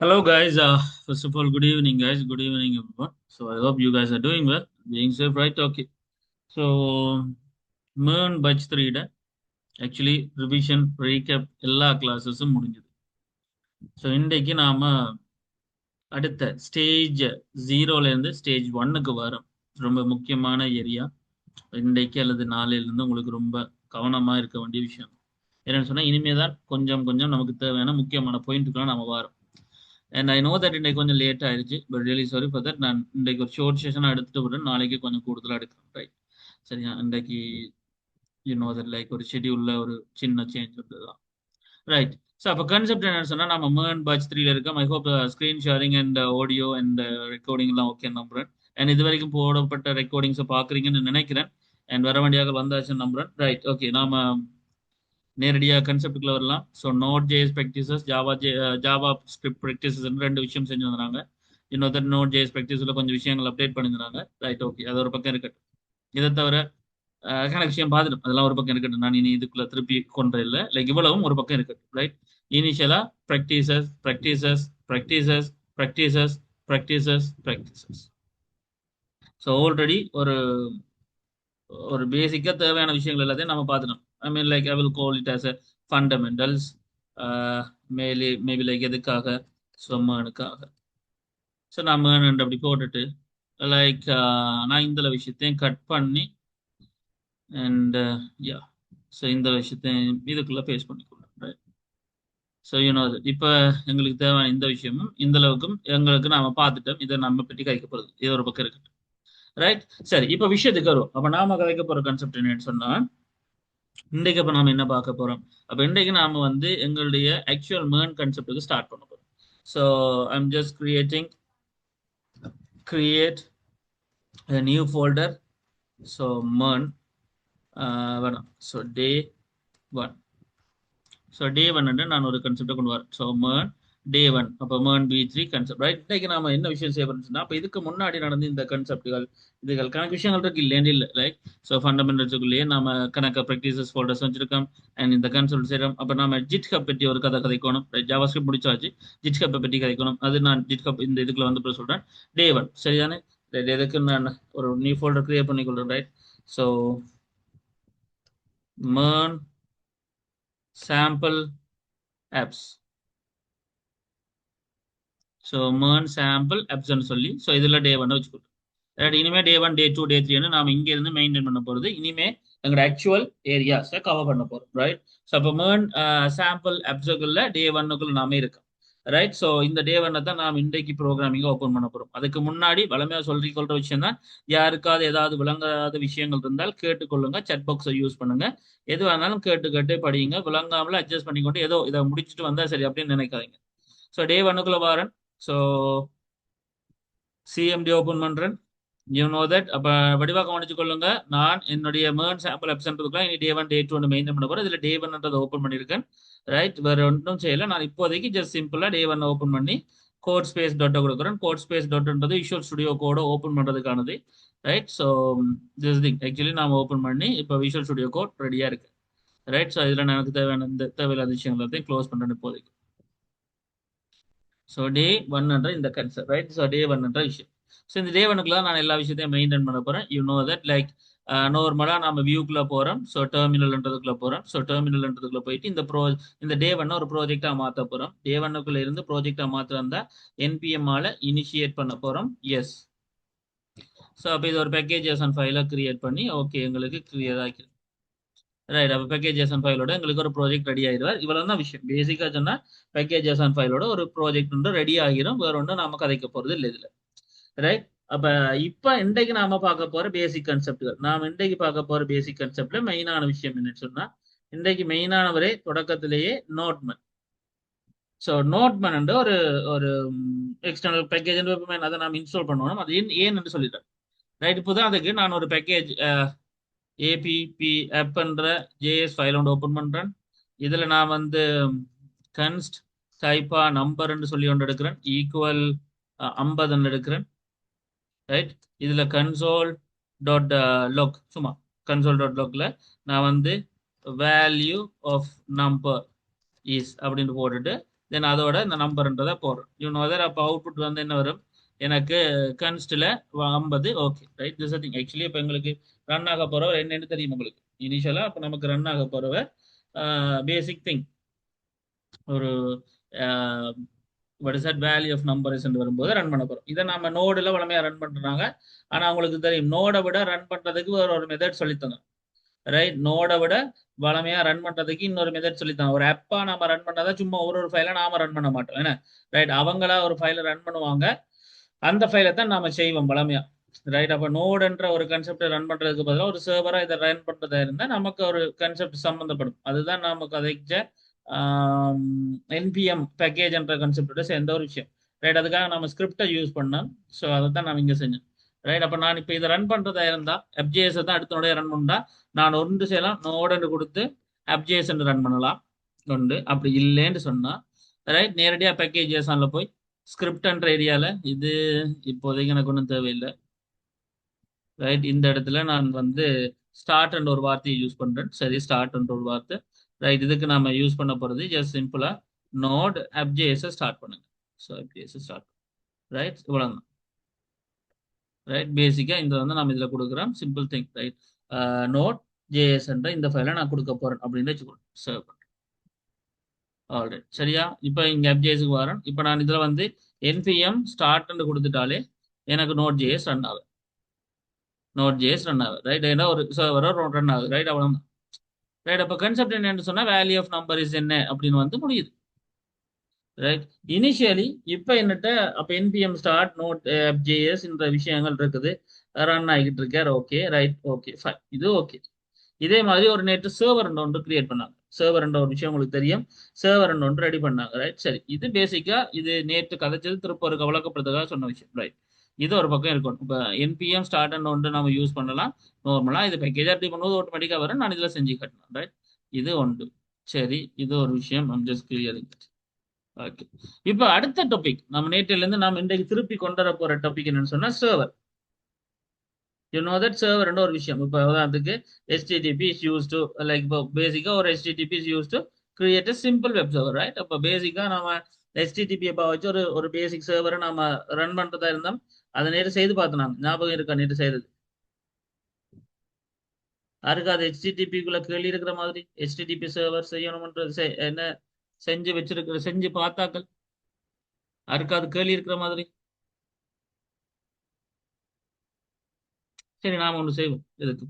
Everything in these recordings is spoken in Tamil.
Hello, guys. First of all, good evening, guys. Good evening, everyone. So I hope you guys are doing well, being safe, right? Okay. So, MERN batch 3 actually revision recap எல்லா கிளாஸஸும் முடிஞ்சது. ஸோ இன்றைக்கு நாம அடுத்த ஸ்டேஜ் 0லேருந்து ஸ்டேஜ் 1க்கு வரோம். ரொம்ப முக்கியமான ஏரியா. இன்றைக்கு அல்லது நாளையிலேருந்து உங்களுக்கு ரொம்ப கவனமா இருக்க வேண்டிய விஷயம். என்னன்னு சொன்னா இனிமே தான் கொஞ்சம் கொஞ்சம் நமக்கு தேவையான முக்கியமான பாயிண்ட்டுக்கெல்லாம் நம்ம வரோம். அண்ட் ஐ நோ தட் இன்னைக்கு கொஞ்சம் லேட் ஆயிடுச்சு, but really sorry for that. நான் இன்றைக்கு ஒரு ஷோர்ட் செஷனாக எடுத்துட்டு விடுறேன், நாளைக்கு கொஞ்சம் கூடுதலாக எடுக்கிறேன், ரைட்? சரியா? இன்றைக்கு நோ தட் லைக் ஒரு ஷெடியூலில் ஒரு சின்ன சேஞ்ச் வந்ததுதான், ரைட்? ஸோ அப்போ கான்செப்ட் என்னன்னு சொன்னால் நம்ம MERN பேட்ச் 3ல இருக்கோம். I hope screen sharing and audio and recording எல்லாம் ஓகே நம்புறேன். அண்ட் இது வரைக்கும் போடப்பட்ட ரெக்கார்டிங்ஸை பார்க்குறீங்கன்னு நினைக்கிறேன். அண்ட் வர வண்டியாக வந்தாச்சுன்னு நம்புறேன், ரைட்? ஓகே, நாம நேரடியாக கன்செப்டுக்குள்ள வரலாம். So Node JS practices, JavaScript practices ரெண்டு விஷயம் செஞ்சு வந்தாங்க. இன்னொருத்தர் நோட் ஜேஎஸ் ப்ராக்டிஸில் கொஞ்சம் விஷயங்கள் அப்டேட் பண்ணியிருந்தாங்க, ரைட்? ஓகே, அது ஒரு பக்கம் இருக்கட்டும். இதை தவிர கணக்கு விஷயம் பார்த்துட்டோம், அதெல்லாம் ஒரு பக்கம் இருக்கட்டும். நான் இனி இதுக்குள்ள திருப்பி கொண்டு இல்லை, லைக் இவ்வளவும் ஒரு பக்கம் இருக்கட்டும், ரைட்? இனிஷியலா practices practices practices practices practices practices. So already ஒரு ஒரு பேசிக்காக தேவையான விஷயங்கள் எல்லாத்தையும் நம்ம பார்த்துட்டோம். I mean like I will call it as a fundamentals. Maybe like எதுக்காக? சொம்மனுக்காக. ஸோ நம்ம அப்படி போட்டுட்டு லைக் நான் இந்த விஷயத்தையும் கட் பண்ணி அண்ட் யா, ஸோ இந்த விஷயத்தையும் இதுக்குள்ள பேஸ் பண்ணிக்கொள்றேன், ரைட்? ஸோ இப்போ எங்களுக்கு தேவையான இந்த விஷயமும் இந்த அளவுக்கும் எங்களுக்கு நாம பார்த்துட்டோம். இதை நம்ம பற்றி கழிக்க போகிறது இது ஒரு பக்கம் இருக்கட்டும், ரைட்? சரி, இப்போ விஷயத்துக்கு வரும். அப்போ நாம கதைக்க போற கான்செப்ட் என்னன்னு சொன்னா, இன்றைக்கு அப்போ நாம என்ன பார்க்க போறோம்? அப்போ இன்றைக்கு நாம வந்து எங்களுடைய ஆக்சுவல் MERN கான்செப்டுக்கு ஸ்டார்ட் பண்ண போறோம். So I'm just create a new folder. So MERN வேணாம். So day 1. ஸோ day 1 நான் ஒரு கான்செப்டை கொண்டு வரேன். So MERN day 1. அப்போ MERN B3 கான்செப்ட், ரைட்? இன்னைக்கு நாம என்ன விஷயம் செய்ய போறோம்னா, அப்போ இதுக்கு முன்னாடி நடந்த இந்த கான்செப்டுகள் இதுகள் கணக்கு விஷயங்கள் இருக்கு இல்லைன்னு இல்லை, ரைட்? ஸோ ஃபண்டமெண்டல்ஸுக்குள்ளேயே நாம கணக்கு ப்ராக்டிசஸ் ஃபோல்டர்ஸ் வச்சிருக்கோம். அண்ட் இந்த கான்செப்ட் செய்யறோம். அப்போ நாம ஜிட்ஹப் பற்றி ஒரு கதை கதைக்கணும், ரைட்? ஜாவா ஸ்கிரிப்ட் முடிச்சாச்சு, ஜிட்ஹப்பை பற்றி கதைக்கணும். அது நான் ஜிட்ஹப் இந்த இதுக்குள்ள வந்து சொல்றேன். day 1, சரிதானே? ரைட், எதுக்கு நான் ஒரு நியூ ஃபோல்டர் கிரியேட் பண்ணிக்கொள்றேன், right? So MERN sample apps. So MERN sample apps சொல்லி, ஸோ இதில் day 1 வச்சுக்கணும். இனிமே day 1 day 2 day 3 நாம இங்க இருந்து மெயின்டைன் பண்ண போறது. இனிமே எங்களோட ஆக்சுவல் ஏரியாஸை கவர் பண்ண போறோம், ரைட்? ஸோ அப்போ MERN சாம்பிள் ஆப்ஸுக்குள்ள day 1க்குள்ள நாம இருக்கோம், ரைட்? ஸோ இந்த day 1 தான் நாம் இன்றைக்கு ப்ரோக்ராமிங்கை ஓப்பன் பண்ண போறோம். அதுக்கு முன்னாடி வளமையா சொல்லிக்கொள்ற விஷயம் தான், யாருக்காவது ஏதாவது விளங்காத விஷயங்கள் இருந்தால் கேட்டுக்கொள்ளுங்க, chat பாக்ஸை யூஸ் பண்ணுங்க. எது வேணாலும் கேட்டு கேட்டு படியுங்க, விளங்காமல அட்ஜஸ்ட் பண்ணிக்கொண்டு ஏதோ இதை முடிச்சுட்டு வந்தா சரி அப்படின்னு நினைக்காதீங்க. ஸோ day 1க்குள்ள வாரன். ஸோ சிஎம்டி ஓப்பன் பண்றேன். தட். அப்ப வடிவாக கவனிச்சு கொள்ளுங்க, நான் என்னுடைய MERN சாம்பிள் ஆப்ஷன்றதுக்குலாம் இனி day 1 day 2 மெயின்டைன் பண்ண போறேன். இதுல day 1 ஓப்பன் பண்ணிருக்கேன், ரைட்? வேற ஒன்றும் செய்யல. நான் இப்போதைக்கு ஜஸ்ட் சிம்பிளா day 1 ஓப்பன் பண்ணி கோட் ஸ்பேஸ் டாட்டை கொடுக்குறேன். கோட் ஸ்பேஸ் டாட்ன்றது விஷுவல் ஸ்டுடியோ கோட ஓப்பன் பண்றதுக்கானது, right? So this thing actually நாம ஓப்பன் பண்ணி இப்போ விஷுவல் ஸ்டுடியோ கோட் ரெடியா இருக்கு, ரைட்? ஸோ இதுல எனக்கு தேவையான இந்த தேவையில்லாத விஷயங்கள் எல்லாத்தையும் க்ளோஸ் பண்றேன் இப்போதைக்கு. ஸோ day 1 இந்த கன்செப்ட், ரைட்? ஸோ day 1 விஷயம். ஸோ இந்த day 1க்குள்ள நான் எல்லா விஷயத்தையும் மெயின்டைன் பண்ண போறேன். தட் லைக் நார்மலா நம்ம வியூக்குள்ள போறோம். ஸோ டெர்மினல்ன்றதுக்குள்ள போறோம். ஸோ டெர்மினல்ன்றதுக்குள்ள போயிட்டு இந்த day 1 ஒரு ப்ராஜெக்டா மாத்த போறோம். day 1க்குள்ள இருந்து ப்ராஜெக்டா மாத்திருந்தா என்பிஎம் ஆல இனிஷியேட் பண்ண போறோம், எஸ். ஸோ அப்போ இது ஒரு பேக்கேஜ் JSON ஃபைலை கிரியேட் பண்ணி ஓகே எங்களுக்கு கிளியர் ஆக்கி, ரைட்? அப்போ பேக்கேஜ் JSON ஃபைலோட எங்களுக்கு ஒரு ப்ராஜெக்ட் ரெடி ஆயிடுவார். இவ்வளவு தான் விஷயம். பேசிக்கா சொன்னா பேக்கேஜ் JSON ஃபைலோட ஒரு ப்ராஜெக்ட் ஒன்று ரெடி ஆகிரும். வேற ஒன்றும் நாம கதைக்க போறது இல்லை இதுல, ரைட்? அப்ப இப்ப இன்றைக்கு நாம பார்க்க போற பேசிக் கான்செப்ட்கள், நாம இன்றைக்கு பார்க்க போற பேசிக் கான்செப்ட்ல மெயினான விஷயம் என்னன்னு சொன்னா, இன்றைக்கு மெயினானவரே தொடக்கத்திலேயே நோட்மேன். ஸோ நோட்மேன் ஒரு ஒரு எக்ஸ்டர்னல் பேக்கேஜ் அதை நாம் இன்ஸ்டால் பண்ணணும். அது ஏன் என்று சொல்லிட்டேன், ரைட்? இப்போதான் அதுக்கு நான் ஒரு பேக்கேஜ் ஏபிபி ஆப்ன்ற ஜேஎஸ் ஃபைல் ஒன்று ஓப்பன் பண்றேன். இதுல நான் வந்து கன்ஸ்ட் டைப்பா நம்பர்ன்னு சொல்லி ஒன்று எடுக்கிறேன், ஈக்குவல் 50 எடுக்கிறேன், ரைட்? இதுல கன்சோல் டாட் லாக், சும்மா கன்சோல் டாட் லாக்ல நான் வந்து வேல்யூ ஆஃப் நம்பர் இஸ் அப்படின்னு போட்டுட்டு தென் அதோட இந்த நம்பர்ன்றதை போடுறோம். அப்போ அவுட்புட் வந்து என்ன வரும் எனக்கு கன்ஸ்டில் 50. Okay right, this thing. Actually இப்போ எங்களுக்கு ரன் ஆக போகிறவர் என்னன்னு தெரியும் உங்களுக்கு இனிஷியலாக. அப்போ நமக்கு ரன் ஆக போகிறவர் பேசிக் திங் ஒரு what is that value of numbers வரும்போது ரன் பண்ண போகிறோம். இதை நம்ம நோடில் வளமையாக ரன் பண்ணுறாங்க. ஆனால் உங்களுக்கு தெரியும் நோடை விட ரன் பண்ணுறதுக்கு ஒரு மெத்தட் சொல்லித்தங்க. ரைட், நோடை விட வளமையாக ரன் பண்ணுறதுக்கு இன்னொரு மெத்தட் சொல்லித்தங்க. ஒரு ஆப்பாக நம்ம ரன் பண்ணாத சும்மா ஒரு ஃபைலை நாம ரன் பண்ண மாட்டோம். ஏன்னா ரைட், அவங்களா ஒரு ஃபைலை ரன் பண்ணுவாங்க. அந்த ஃபைலை தான் நாம செய்வோம் வளமையா. ரைட், அப்போ நோடுன்ற ஒரு கன்செப்டை ரன் பண்ணுறதுக்கு பதிலாக ஒரு சர்வராக இதை ரன் பண்ணுறதா இருந்தால் நமக்கு ஒரு கன்செப்ட் சம்மந்தப்படும். அதுதான் நமக்கு கதைச்ச என்பிஎம் பேக்கேஜ்ன்ற கன்செப்டோட சேர்ந்த ஒரு விஷயம். ரைட், அதுக்காக நம்ம ஸ்கிரிப்டை யூஸ் பண்ணோம். ஸோ அதை தான் நான் இங்கே செஞ்சேன். ரைட், அப்போ நான் இப்போ இதை ரன் பண்ணுறதா இருந்தால் எஃப்ஜேஎஸ் தான் அடுத்த ரன் பண்ணா நான் ஒன்று செய்யலாம், நோடுன்னு கொடுத்து எஃப்ஜேஎஸ் ரன் பண்ணலாம் ஒன்று. அப்படி இல்லைன்னு சொன்னால் ரைட், நேரடியாக பேக்கேஜ் ஜேசனில் போய் ஸ்கிரிப்ட்ன்ற ஏரியாவில் இது இப்போதைக்கு எனக்கு ஒன்றும் தேவையில்லை. ரைட், இந்த இடத்துல நான் வந்து ஸ்டார்ட் என்ற ஒரு வார்த்தையை யூஸ் பண்ணுறேன். சரி, ஸ்டார்ட் என்ற ஒரு வார்த்தை. ரைட், இதுக்கு நம்ம யூஸ் பண்ண போகிறது ஜஸ்ட் சிம்பிளாக நோட் எஃப்ஜேஎஸ் ஸ்டார்ட் பண்ணுங்க. So FJS start. ரைட், இவ்வளோ தான். ரைட், பேசிக்காக இந்த வந்து நம்ம இதில் கொடுக்குறோம் simple thing. Right, node JS என்ற இந்த ஃபைலை நான் கொடுக்க போகிறேன் அப்படின்னு வச்சுக்கணும். சர்வ் பண்ணுறேன். ஆல்ரைட், சரியா. இப்போ இங்கே எஃப்ஜேஎஸ்க்கு வரேன். இப்போ நான் இதில் வந்து என்பிஎம் ஸ்டார்ட்னு கொடுத்துட்டாலே எனக்கு நோட் ஜேஎஸ் ரன் ஆகும். நோட் ஜேஎஸ் ரன் ஆகுது. ரைட், ஏன்னா ஒரு சர்வரோ ரன் ஆகுது. ரைட், அவ்வளோதான். ரைட், அப்போ கன்செப்ட் என்னன்னு சொன்னால் வேல்யூ ஆஃப் நம்பர் இஸ் என்ன அப்படின்னு வந்து முடியுது. ரைட், இனிஷியலி இப்போ என்னட்ட அப்போ என்பிஎம் ஸ்டார்ட் நோட் எஃப்ஜேஎஸ் இந்த விஷயங்கள் இருக்குது, ரன் ஆகிட்டு இருக்கார். ஓகே ரைட், ஓகே ஃபைன், இது ஓகே. இதே மாதிரி ஒரு நேற்று சர்வர் ஒன்று கிரியேட் பண்ணாங்க. சர்வர் என்ற ஒரு விஷயம் உங்களுக்கு தெரியும். சர்வர் ஒன்று ரெடி பண்ணாங்க. ரைட், சரி, இது பேசிக்கா இது நேற்று கதைச்சது திருப்ப ஒரு கவலைக்கப்படுறதுக்காக சொன்ன விஷயம். ரைட், இது ஒரு பக்கம் இருக்கணும். இப்போ என்பிஎம் ஸ்டார்ட் ஒன்று நம்ம யூஸ் பண்ணலாம் நார்மலாக. இது பேக்கேஜ் ரெடி பண்ணும்போது ஆட்டோமேட்டிக்காக வரும். நான் இதில் செஞ்சு கட்டணும். ரைட், இது ஒன்று. சரி, இது ஒரு விஷயம். I'm just clearing. ஓகே, இப்போ அடுத்த டாபிக் நம்ம நேற்றிலிருந்து நாம் இன்றைக்கு திருப்பி கொண்டு வர போற டாபிக் என்னன்னு சொன்னா சர்வர். சர்வர் ஒரு விஷயம். இப்போ அதுக்கு HTTP is used to like இப்போ பேசிக்கா ஒரு HTTP is used to create a simple web server, right? அப்போ பேசிக்கா நம்ம HTTP வச்சு ஒரு பேசிக் சர்வரை நம்ம ரன் பண்றதா இருந்தோம். அதை நேற்று செய்து பார்த்தோம். ஞாபகம் இருக்கா நேற்று செய்யறது? யாருக்கு அது HTTP-க்குள்ள கேள்வி இருக்கிற மாதிரி HTTP சர்வர் செய்யணும்ன்றது என்ன செஞ்சு பார்த்தாக்கள் யாருக்கு அது கேள்வி இருக்கிற மாதிரி? சரி, நாம ஒன்று செய்வோம் இதுக்கு.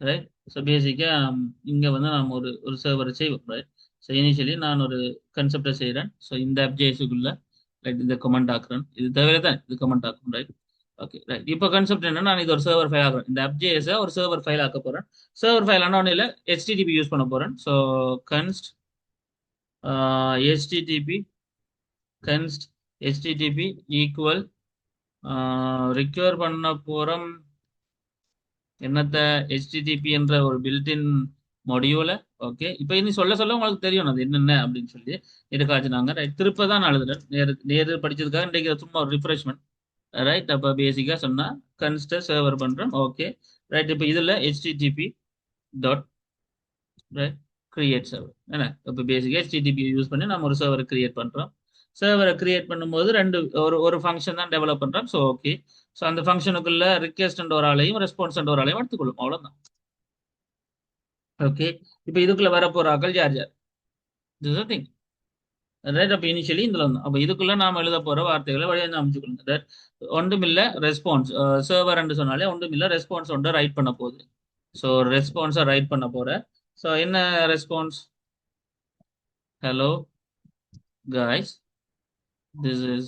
ரைட், ஸோ பேசிக்காக இங்கே வந்து நம்ம ஒரு சர்வரை செய்வோம். ரைட், ஸோ இனிஷியலி நான் ஒரு கன்செப்டை செய்கிறேன். ஸோ இந்த அப்ஜேஸுக்குள்ள ரைட் இந்த கமெண்ட் ஆக்குறேன். இது தவிர தான் இது கமெண்ட் ஆக்கும். Right, okay right. இப்போ கன்செப்ட் என்னன்னா நான் இது ஒரு சர்வர் ஃபைல் ஆக்குறேன். இந்த அப்ஜேஸை ஒரு சர்வர் ஃபைல் ஆக்க போகிறேன். சர்வர் ஃபைல் ஆனால் ஒன்றும் இல்லை, HTTP யூஸ் பண்ண போகிறேன். So const HTTP const HTTP equal require பண்ண போகிறோம் என்னத்த HTTP என்ற ஒரு பில்டின் மொடியூல. ஓகே, இப்போ இனி சொல்ல சொல்ல உங்களுக்கு தெரியும் அது என்னென்ன அப்படின்னு சொல்லி இருக்காச்சுனாங்க. ரைட், திருப்ப தான் நான் எழுதுறேன். நேரு படிச்சதுக்காக இன்றைக்கு சும்மா ஒரு ரிஃப்ரெஷ்மெண்ட். ரைட், அப்போ பேசிக்காக சொன்னால் கன்ஸ்ட சர்வர் பண்ணுறோம். ஓகே ரைட், இப்போ இதில் HTTP dot right create server என்ன. இப்போ பேசிக்காக HTTP யூஸ் பண்ணி நம்ம ஒரு சர்வரை கிரியேட் பண்ணுறோம். சர்வரை கிரியேட் பண்ணும்போது ஒரு ஃபங்க்ஷன் தான் டெவலப் பண்ணுறோம். ஸோ ஓகே, ஸோ அந்த ஃபங்க்ஷனுக்குள்ள ரிக்வெஸ்ட் ஒரு ஆளையும் ரெஸ்பான்ஸ் ஒரு ஆளையும் எடுத்துக்கொள்ளும். அவ்வளோதான். ஓகே, இப்போ இதுக்குள்ள வர போற ஆக்கள் யார் யார்? திங். ரைட், அப்போ இனிஷியலி இதில் வந்து அப்போ இதுக்குள்ள நாம எழுத போற வார்த்தைகளை வழியாக அமைச்சுக்கொள்ளுங்க. ரைட், ஒன்றுமில்ல ரெஸ்பான்ஸ் சர்வர் என்று சொன்னாலே ஒன்றுமில்ல ரெஸ்பான்ஸ் ஒன்று ரைட் பண்ண போகுது. ஸோ ரெஸ்பான்ஸை ரைட் பண்ண போற. ஸோ என்ன response? Hello guys, this is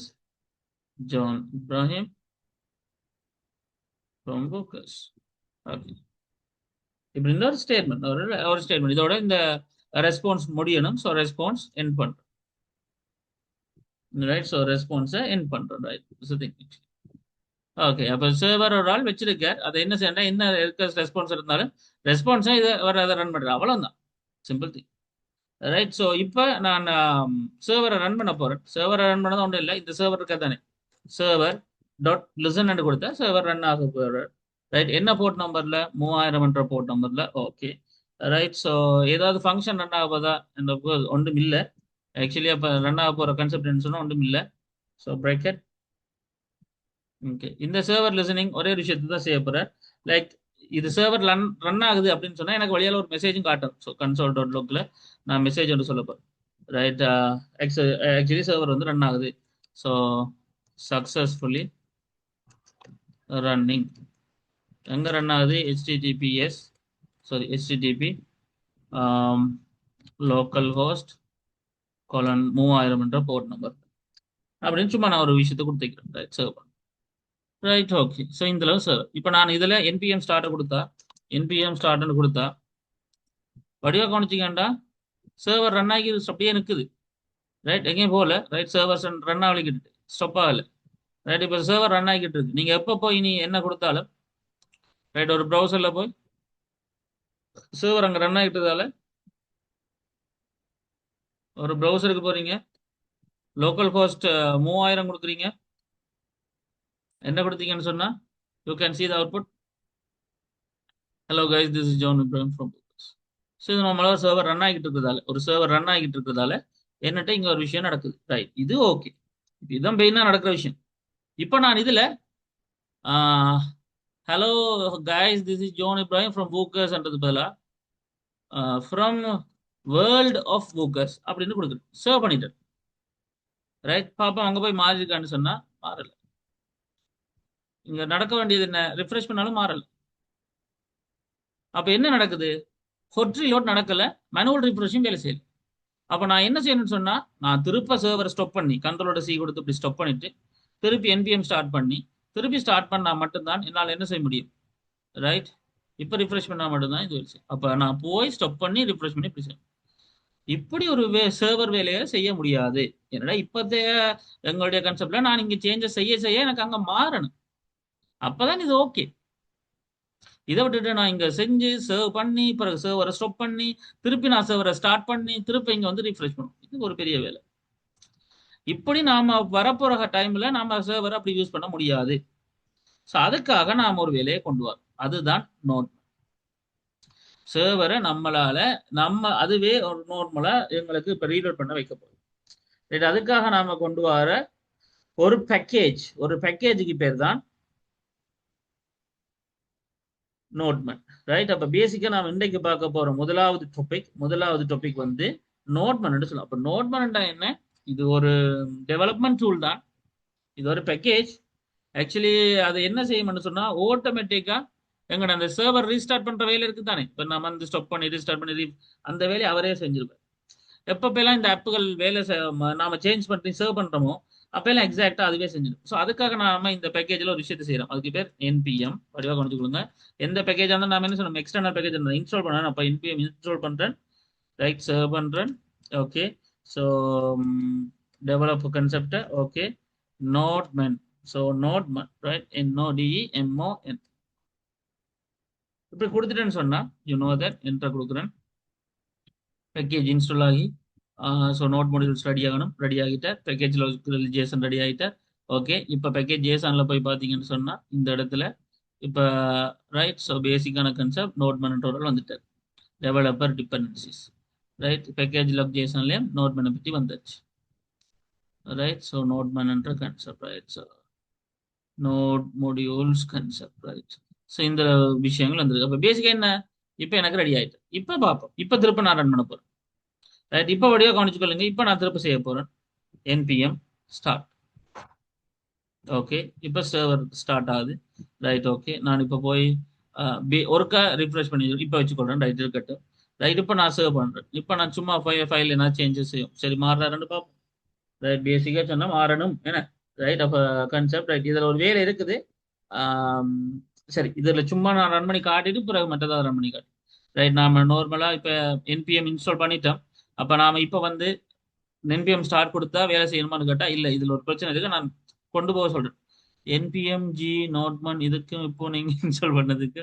John Ibrahim from Focus. Okay, இப்படி இந்த ஒரு ஸ்டேட்மெண்ட் ஒரு ஸ்டேட்மெண்ட் இதோட இந்த ரெஸ்பான்ஸ் முடியணும். ஸோ ரெஸ்பான்ஸ் என் பண்றோம். ரைட், ஸோ ரெஸ்பான்ஸை என் பண்றோம். ரைட், ஓகே, அப்போ சர்வர் ஒரு ஆள் வச்சிருக்கார். அதை என்ன செய்யணும், என்ன இருக்க ரெஸ்பான்ஸ் இருந்தாலும் ரெஸ்பான்ஸை இதை அதை ரன் பண்ணுறேன். அவ்வளோதான், சிம்பிள் திங். ரைட், ஸோ இப்போ நான் சர்வரை ரன் பண்ண போறேன். சர்வரை ரன் பண்ணது ஒன்றும் இல்லை, இந்த சர்வர் இருக்கா தானே, சர்வர் டாட் லிசன் கொடுத்தா சர்வர் ரன் ஆக போகிறார். ரைட், என்ன போர்ட் நம்பர்ல? 3000 போர்ட் நம்பர்ல. ஓகே ரைட், ஸோ ஏதாவது ஃபங்க்ஷன் ரன் ஆகுதா? ஒன்றும் இல்லை. ஆக்சுவலி அப்போ ரன் ஆக போகிற கன்செப்ட் சொன்னால் ஒன்றும் இல்லை. So bracket. ஓகே, இந்த சர்வர் லிசனிங் ஒரே ஒரு விஷயத்தை தான் செய்ய போகிறேன். லைக் இது சர்வர் ரன் ஆகுது அப்படின்னு சொன்னால் எனக்கு வழியால் ஒரு மெசேஜும் காட்டும். ஸோ console.logல நான் மெசேஜ் ஒன்று சொல்ல போகிறேன். ரைட், ஆக்சுவலி சர்வர் வந்து ரன் ஆகுது. So successfully running. எங்கே ரன் ஆகுது? http லோக்கல் ஹோஸ்ட் 3000 என்ற போர்ட் நம்பர் அப்படின்னு சும்மா நான் ஒரு விஷயத்தை கொடுத்துக்கிறேன். Right, server. Right, okay. So இந்த சார் இப்போ நான் இதில் என்பிஎம் ஸ்டார்ட்டை கொடுத்தா, என்பிஎம் ஸ்டார்ட்னு கொடுத்தா வடிவாக கவனிச்சிக்கண்டா சர்வர் ரன் ஆகி அப்படியே நிற்குது. ரைட், எங்கேயும் போகல. ரைட், சர்வர் ரன் ஆகிக்கிட்டு ஸ்டாப் ஆகலை. ரைட், இப்போ சர்வர் ரன் ஆகிக்கிட்டு இருக்கு. நீங்கள் எப்போ போய் நீ என்ன கொடுத்தாலும் ரைட் ஒரு ப்ரௌசரில் போய் சர்வர் அங்கே ரன் ஆகிட்டதால ஒரு ப்ரௌசருக்கு போகிறீங்க, லோக்கல் ஹோஸ்ட் 3000 கொடுக்குறீங்க. என்ன கொடுத்தீங்கன்னு சொன்னால் you can see the output. Hello guys, this is John Ibrahim from Bookers. So இது நம்மளால சர்வர் ரன் ஆகிட்டு இருக்கிறதால, ஒரு சர்வர் ரன் ஆகிட்டு இருக்கிறதால என்னட்ட இங்கே ஒரு விஷயம் நடக்குது. ரைட், இது ஓகே. இதுதான் மெயினாக நடக்கிற விஷயம். இப்போ நான் இதில் hello guys, this is John Ibrahim from புக்கர்ஸ்ன்றது பதிலாக ஃப்ரம் வேர்ல்ட் ஆஃப் புக்கர்ஸ் அப்படின்னு கொடுக்குறேன். சர்வ் பண்ணிட்டேன். ரைட், பாப்பா அங்கே போய் மாறிருக்கான்னு சொன்னால் மாறலை. இங்கே நடக்க வேண்டியது என்ன? ரிஃப்ரெஷ் பண்ணாலும் மாறலை. அப்போ என்ன நடக்குது? ஹொட் ரீலோட் நடக்கல, மேனுவல் ரிஃப்ரெஷும் வேலை செய்யல. அப்போ நான் என்ன செய்யணும்னு சொன்னால், நான் திருப்ப சர்வரை ஸ்டாப் பண்ணி கண்ட்ரோலோட சி கொடுத்து இப்படி ஸ்டாப் பண்ணிட்டு திருப்பி என்பிஎம் ஸ்டார்ட் பண்ணி திருப்பி ஸ்டார்ட் பண்ணால் மட்டும்தான் என்னால் என்ன செய்ய முடியும். ரைட், இப்போ ரிஃப்ரெஷ் பண்ணால் மட்டும்தான் இது வேலை செய்யும். அப்போ நான் போய் ஸ்டாப் பண்ணி ரிஃப்ரெஷ் பண்ணி இப்படி செய்யணும். இப்படி ஒரு சர்வர் வேலையை செய்ய முடியாது. என்னடா இப்போதைய எங்களுடைய கன்செப்ட்ல நான் இங்கே சேஞ்சஸ் செய்ய செய்ய எனக்கு அங்கே மாறணும். அப்போதான் இது ஓகே. இதை விட்டுட்டு நான் இங்கே செஞ்சு சர்வ் பண்ணி பிறகு சர்வரை ஸ்டாப் பண்ணி திருப்பி நான் சர்வரை ஸ்டார்ட் பண்ணி திருப்பி இங்கே வந்து ரிஃப்ரெஷ் பண்ணும். இது ஒரு பெரிய வேலை. இப்படி நாம வரப்போற டைம்ல நாம சர்வரை அப்படி யூஸ் பண்ண முடியாது. ஸோ அதுக்காக நாம் ஒரு வேலையை கொண்டு வரோம். அதுதான் நோட். சர்வரை நம்மளால அதுவே ஒரு நார்மலா எங்களுக்கு இப்போ ரீலோட் பண்ண வைக்க போகுது. ரைட், அதுக்காக நாம கொண்டு வர ஒரு பேக்கேஜுக்கு பேர் தான் நோட்மேன். ரைட், அப்ப பேசிக்கா நாம் இன்றைக்கு பார்க்க போற முதலாவது டாபிக் வந்து நோட்மேன் சொல்லலாம். அப்ப நோட்மேன் என்ன? இது ஒரு டெவலப்மெண்ட் டூல் தான். இது ஒரு பேக்கேஜ். ஆக்சுவலி அது என்ன செய்யும்னு சொன்னா ஆட்டோமேட்டிக்கா எங்கட அந்த சர்வர் ரீஸ்டார்ட் பண்ற வேலை இருக்கு தானே. இப்ப நம்ம வந்து ஸ்டாப் பண்ணி ரீஸ்டார்ட் பண்ணி அந்த வேலையை அவரே செஞ்சிருப்பார். எப்பப்பெல்லாம் இந்த ஆப்புகள் வேலை நாம சேஞ்ச் பண்ணி சர்வ் பண்றோமோ அப்பெல்லாம் எக்ஸாக்டா அதுவே செஞ்சிடும். ஸோ அதுக்காக நாம இந்த பேக்கேஜ்ல ஒரு விஷயத்தை செய்யறோம். அதுக்கு பேர் என்பிஎம். வடிவாக கொண்டு கொடுங்க. எந்த பேக்கேஜ் இருந்தாலும் நாம என்ன சொல்லணும், எக்ஸ்டர்னல் பேக்கேஜ் இன்ஸ்டால் பண்ணணும். அப்போ என்பிஎம் இன்ஸ்டால் பண்றேன். ரைட், சர்வ் பண்றேன். Okay, so develop concept. Okay, nodemon. So nodemon, right, NODEMON இப்படி கொடுத்துட்டேன்னு சொன்னா தட் என்டர் கொடுக்குறேன். பேக்கேஜ் இன்ஸ்டால் ஆகி ஸோ நோட் மாடியூல்ஸ் ரெடி ஆகணும். ரெடி ஆகிட்டார். பேக்கேஜில் ஜேசன் ரெடி ஆகிட்டார். ஓகே, இப்போ பேக்கேஜ் ஜேசனில் போய் பார்த்தீங்கன்னு சொன்னால் இந்த இடத்துல இப்போ ரைட், ஸோ பேசிக்கான கன்செப்ட் நோட் மேனட்டோரல் வந்துட்டார். Developer dependencies. ரைட், பேக்கேஜில் ஜேசன்லேயும் நோட் மேனை பற்றி வந்துச்சு. ரைட், ஸோ நோட் மேனன்ற concept. Right, so node modules concept. Right, so இந்த விஷயங்கள் வந்துருக்கு. அப்போ பேசிக்காக என்ன? இப்போ எனக்கு ரெடி ஆகிட்டு. இப்போ பார்ப்போம். இப்போ திரும்ப நான் ரன் பண்ண போகிறேன். ரைட், இப்போ வடிவாக கவனிச்சுக்கொள்ளுங்க. இப்போ நான் திரும்ப செய்ய போகிறேன். NPM start. ஓகே, இப்போ சர்வர் ஸ்டார்ட் ஆகுது. ரைட், ஓகே, நான் இப்போ போய் ஒருக்கா ரிஃப்ரெஷ் பண்ணி இப்போ வச்சுக்கொள்றேன். ரைட், இருக்கட்டும். ரைட், இப்போ நான் சர்வ் பண்ணுறேன். இப்போ நான் சும்மா ஃபைல் என்ன சேஞ்சஸ் செய்யும். சரி, மாறுறாருன்னு பார்ப்போம். ரைட், பேசிக்காக சொன்னால் மாறணும் என்ன. ரைட், அப்போ கன்செப்ட். ரைட், இதில் ஒரு வேலை இருக்குது. சரி, இதில் சும்மா நான் ரன் பண்ணி காட்டிட்டு பிறகு மற்றதாக ரன் பண்ணி காட்டு. ரைட், நாம் நார்மலாக இப்போ என்பிஎம் இன்ஸ்டால் பண்ணிட்டோம். அப்போ நாம் இப்போ வந்து என்பிஎம் ஸ்டார்ட் கொடுத்தா வேலை செய்யணுமான்னு கேட்டால் இல்லை, இதில் ஒரு பிரச்சனை இருக்கு. நான் கொண்டு போக சொல்றேன். என்பிஎம் ஜி நோட்மேன் இதுக்கும் இப்போ நீங்க இன்ஸ்டால் பண்ணதுக்கு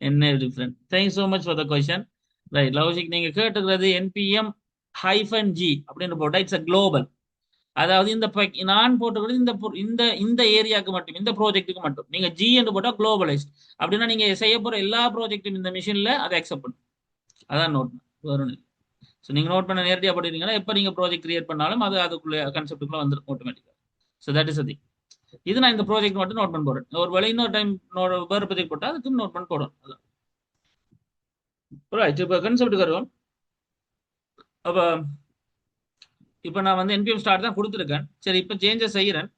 என்ன different? Thanks so much for the question. Right, Loushik, நீங்க கேட்டுக்கிறது என்பிஎம் -G அப்படின்னு போட்டா இட்ஸ் அ குளோபல். அதாவது இந்த நான் போட்டுக்கிறது இந்த ஏரியாவுக்கு மட்டும், இந்த ப்ராஜெக்ட்டுக்கு மட்டும். நீங்க ஜி என்று போட்டா குளோபலைஸ்ட். அப்படின்னா நீங்க செய்ய போற எல்லா ப்ராஜெக்டும் இந்த மிஷின்ல அதை அக்செப்ட் பண்ணும். அதான் நோட்மேன். ஸோ நீங்கள் நோட் பண்ண நேரடியாக போட்டுட்டீங்கன்னா எப்போ நீங்கள் ப்ராஜெக்ட் கிரியேட் பண்ணாலும் அது அதுக்குள்ளே கன்செப்ட்டுக்குள்ளே வந்துடும் ஆட்டோமேட்டிக்காக. So that is thing. இது நான் இந்த ப்ராஜெக்ட் மட்டும் நோட் பண்ண போகிறேன். ஒரு வேலை இன்னொரு டைம் வேறு ப்ராஜெக்ட் போட்டால் அதுக்கு நோட் பண்ண போடும். அதான் ரைட். இப்போ கன்செப்ட்டுக்கு வருவோம். அப்போ இப்போ நான் வந்து என்பிஎம் ஸ்டார்ட் தான் கொடுத்துருக்கேன். சரி, இப்போ சேஞ்சஸ் செய்கிறேன்.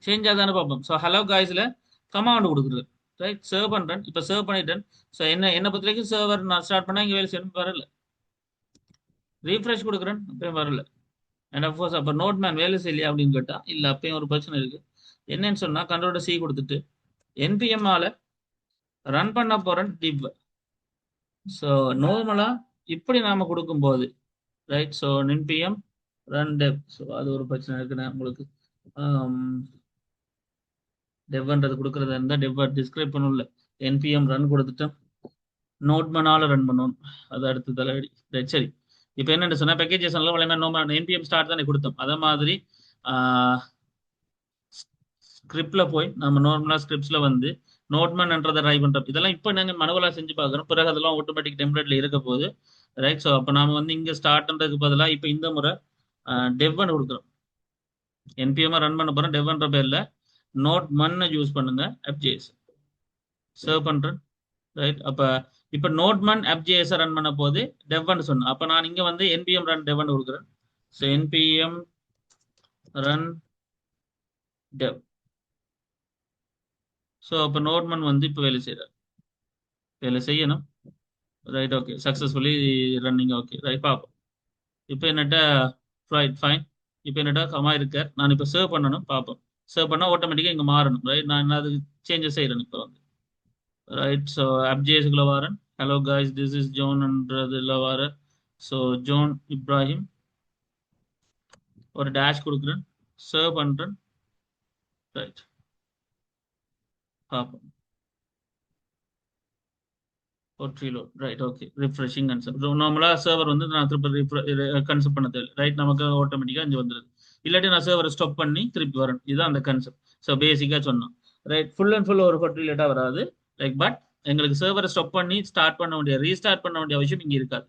சேஞ்ச் ஆகுதானு பார்ப்போம். ஸோ ஹலோ காய்ஸில் கமாண்ட் கொடுக்குறது. ரைட், சர்வ் பண்ணுறேன். இப்போ சர்வ் பண்ணிட்டேன். ஸோ என்னை பொறுத்த வரைக்கும் சர்வர் நான் ஸ்டார்ட் பண்ணால் இங்கே வேலை செய்யணும் வரல. ரீஃப்ரெஷ் கொடுக்குறேன், அப்பயும் வரல. அண்ட் அஃப்கோர்ஸ் அப்போ நோட்மேன் வேலை செய்யலையா அப்படின்னு கேட்டால் இல்லை, அப்பயும் ஒரு பிரச்சனை இருக்குது. என்னன்னு சொன்னால் கண்ட்ரோல் சி கொடுத்துட்டு என்பிஎம்மால் ரன் பண்ண போகிறேன் டிவ். ஸோ நார்மலாக இப்படி நாம் கொடுக்கும்போது right, so NPM run டெவ். So அது ஒரு பிரச்சனை இருக்குண்ணே உங்களுக்கு. டெவ்ன்றது கொடுக்குறதா இருந்தால் டெவ் டிஸ்கிரைப் பண்ணல. என்பிஎம் ரன் கொடுத்துட்டேன், நோட்மேனால ரன் பண்ணணும். அது அடுத்த தலைவலி. ரைட், சரி. இப்போ என்னென்னு சொன்னால் பேக்கேஜஸ்லாம் வளமே என்பிஎம் ஸ்டார்ட் தானே கொடுத்தோம். அதே மாதிரி ஸ்கிரிப்டில் போய் நம்ம நார்மலாக ஸ்கிரிப்ட்ஸில் வந்து நோட்மேன்ன்றதை ட்ரை பண்ணுறோம். இதெல்லாம் இப்போ நாங்கள் மனுவலாக செஞ்சு பார்க்குறோம். பிறகு அதெல்லாம் ஆட்டோமேட்டிக் டெம்ப்ளேட்டில் இருக்க போகுது. ரைட், ஸோ அப்போ நாம் வந்து இங்கே ஸ்டார்ட்ன்றதுக்கு பதிலாக இப்போ இந்த முறை டெவ்னு கொடுக்குறோம். என்பிஎம்மாக ரன் பண்ண போகிறோம். டெவ்ன்ற பேரில் நோட்மேனை யூஸ் பண்ணுங்க. FJS சர்வ் பண்ணுறேன். ரைட், அப்போ இப்போ நோட்மேன் FJS ரன் பண்ண போது டெவ்னு சொன்னேன். அப்போ நான் இங்கே வந்து என்பிஎம் ரன் டெவ்னு கொடுக்குறேன். So NPM run டெவ். ஸோ அப்போ நோட்மேன் வந்து இப்போ வேலை செய்கிறார், வேலை செய்யணும். Right, okay, successfully running. Okay, right, பார்ப்போம். இப்போ என்னட்ட ரைட் ஃபைன். இப்போ என்னட்ட கமா இருக்கார். நான் இப்போ சர்வ் பண்ணணும், பார்ப்போம். சர்வ் பண்ணால் ஆட்டோமேட்டிக்காக இங்கே மாறணும். ரைட், நான் என்ன அது சேஞ்சஸ் செய்கிறேன் இப்போ வந்து. ரைட், ஸோ FJSக்குள்ள வரேன். ஹலோ காய்ஸ், திஸ் இஸ் ஜோன்ன்றதுல வரேன். ஸோ ஜோன் இப்ராஹிம் ஒரு டேஷ் கொடுக்குறேன், சர்வ் பண்ணுறேன். ரைட், பார்ப்போம். Reload. Right, okay, refreshing concept. நார்மலாக சர்வர் வந்து நான் திருப்பி கன்செப்ட் பண்ண தேவை. ரைட், நமக்கு ஆட்டோமேட்டிக்காக இங்கே வந்துடுது. இல்லாட்டி நான் சர்வரை ஸ்டாப் பண்ணி திருப்பி வரேன். இதுதான் அந்த கன்செப்ட். ஸோ பேசிக்காக சொன்னோம். ரைட், ஃபுல் அண்ட் ஃபுல் ஒரு ரிலேட்டாக வராது. லைக் பட் எங்களுக்கு சர்வரை ஸ்டாப் பண்ணி ஸ்டார்ட் பண்ண வேண்டிய ரீஸ்டார்ட் பண்ண வேண்டிய விஷயம் இங்கே இருக்காது.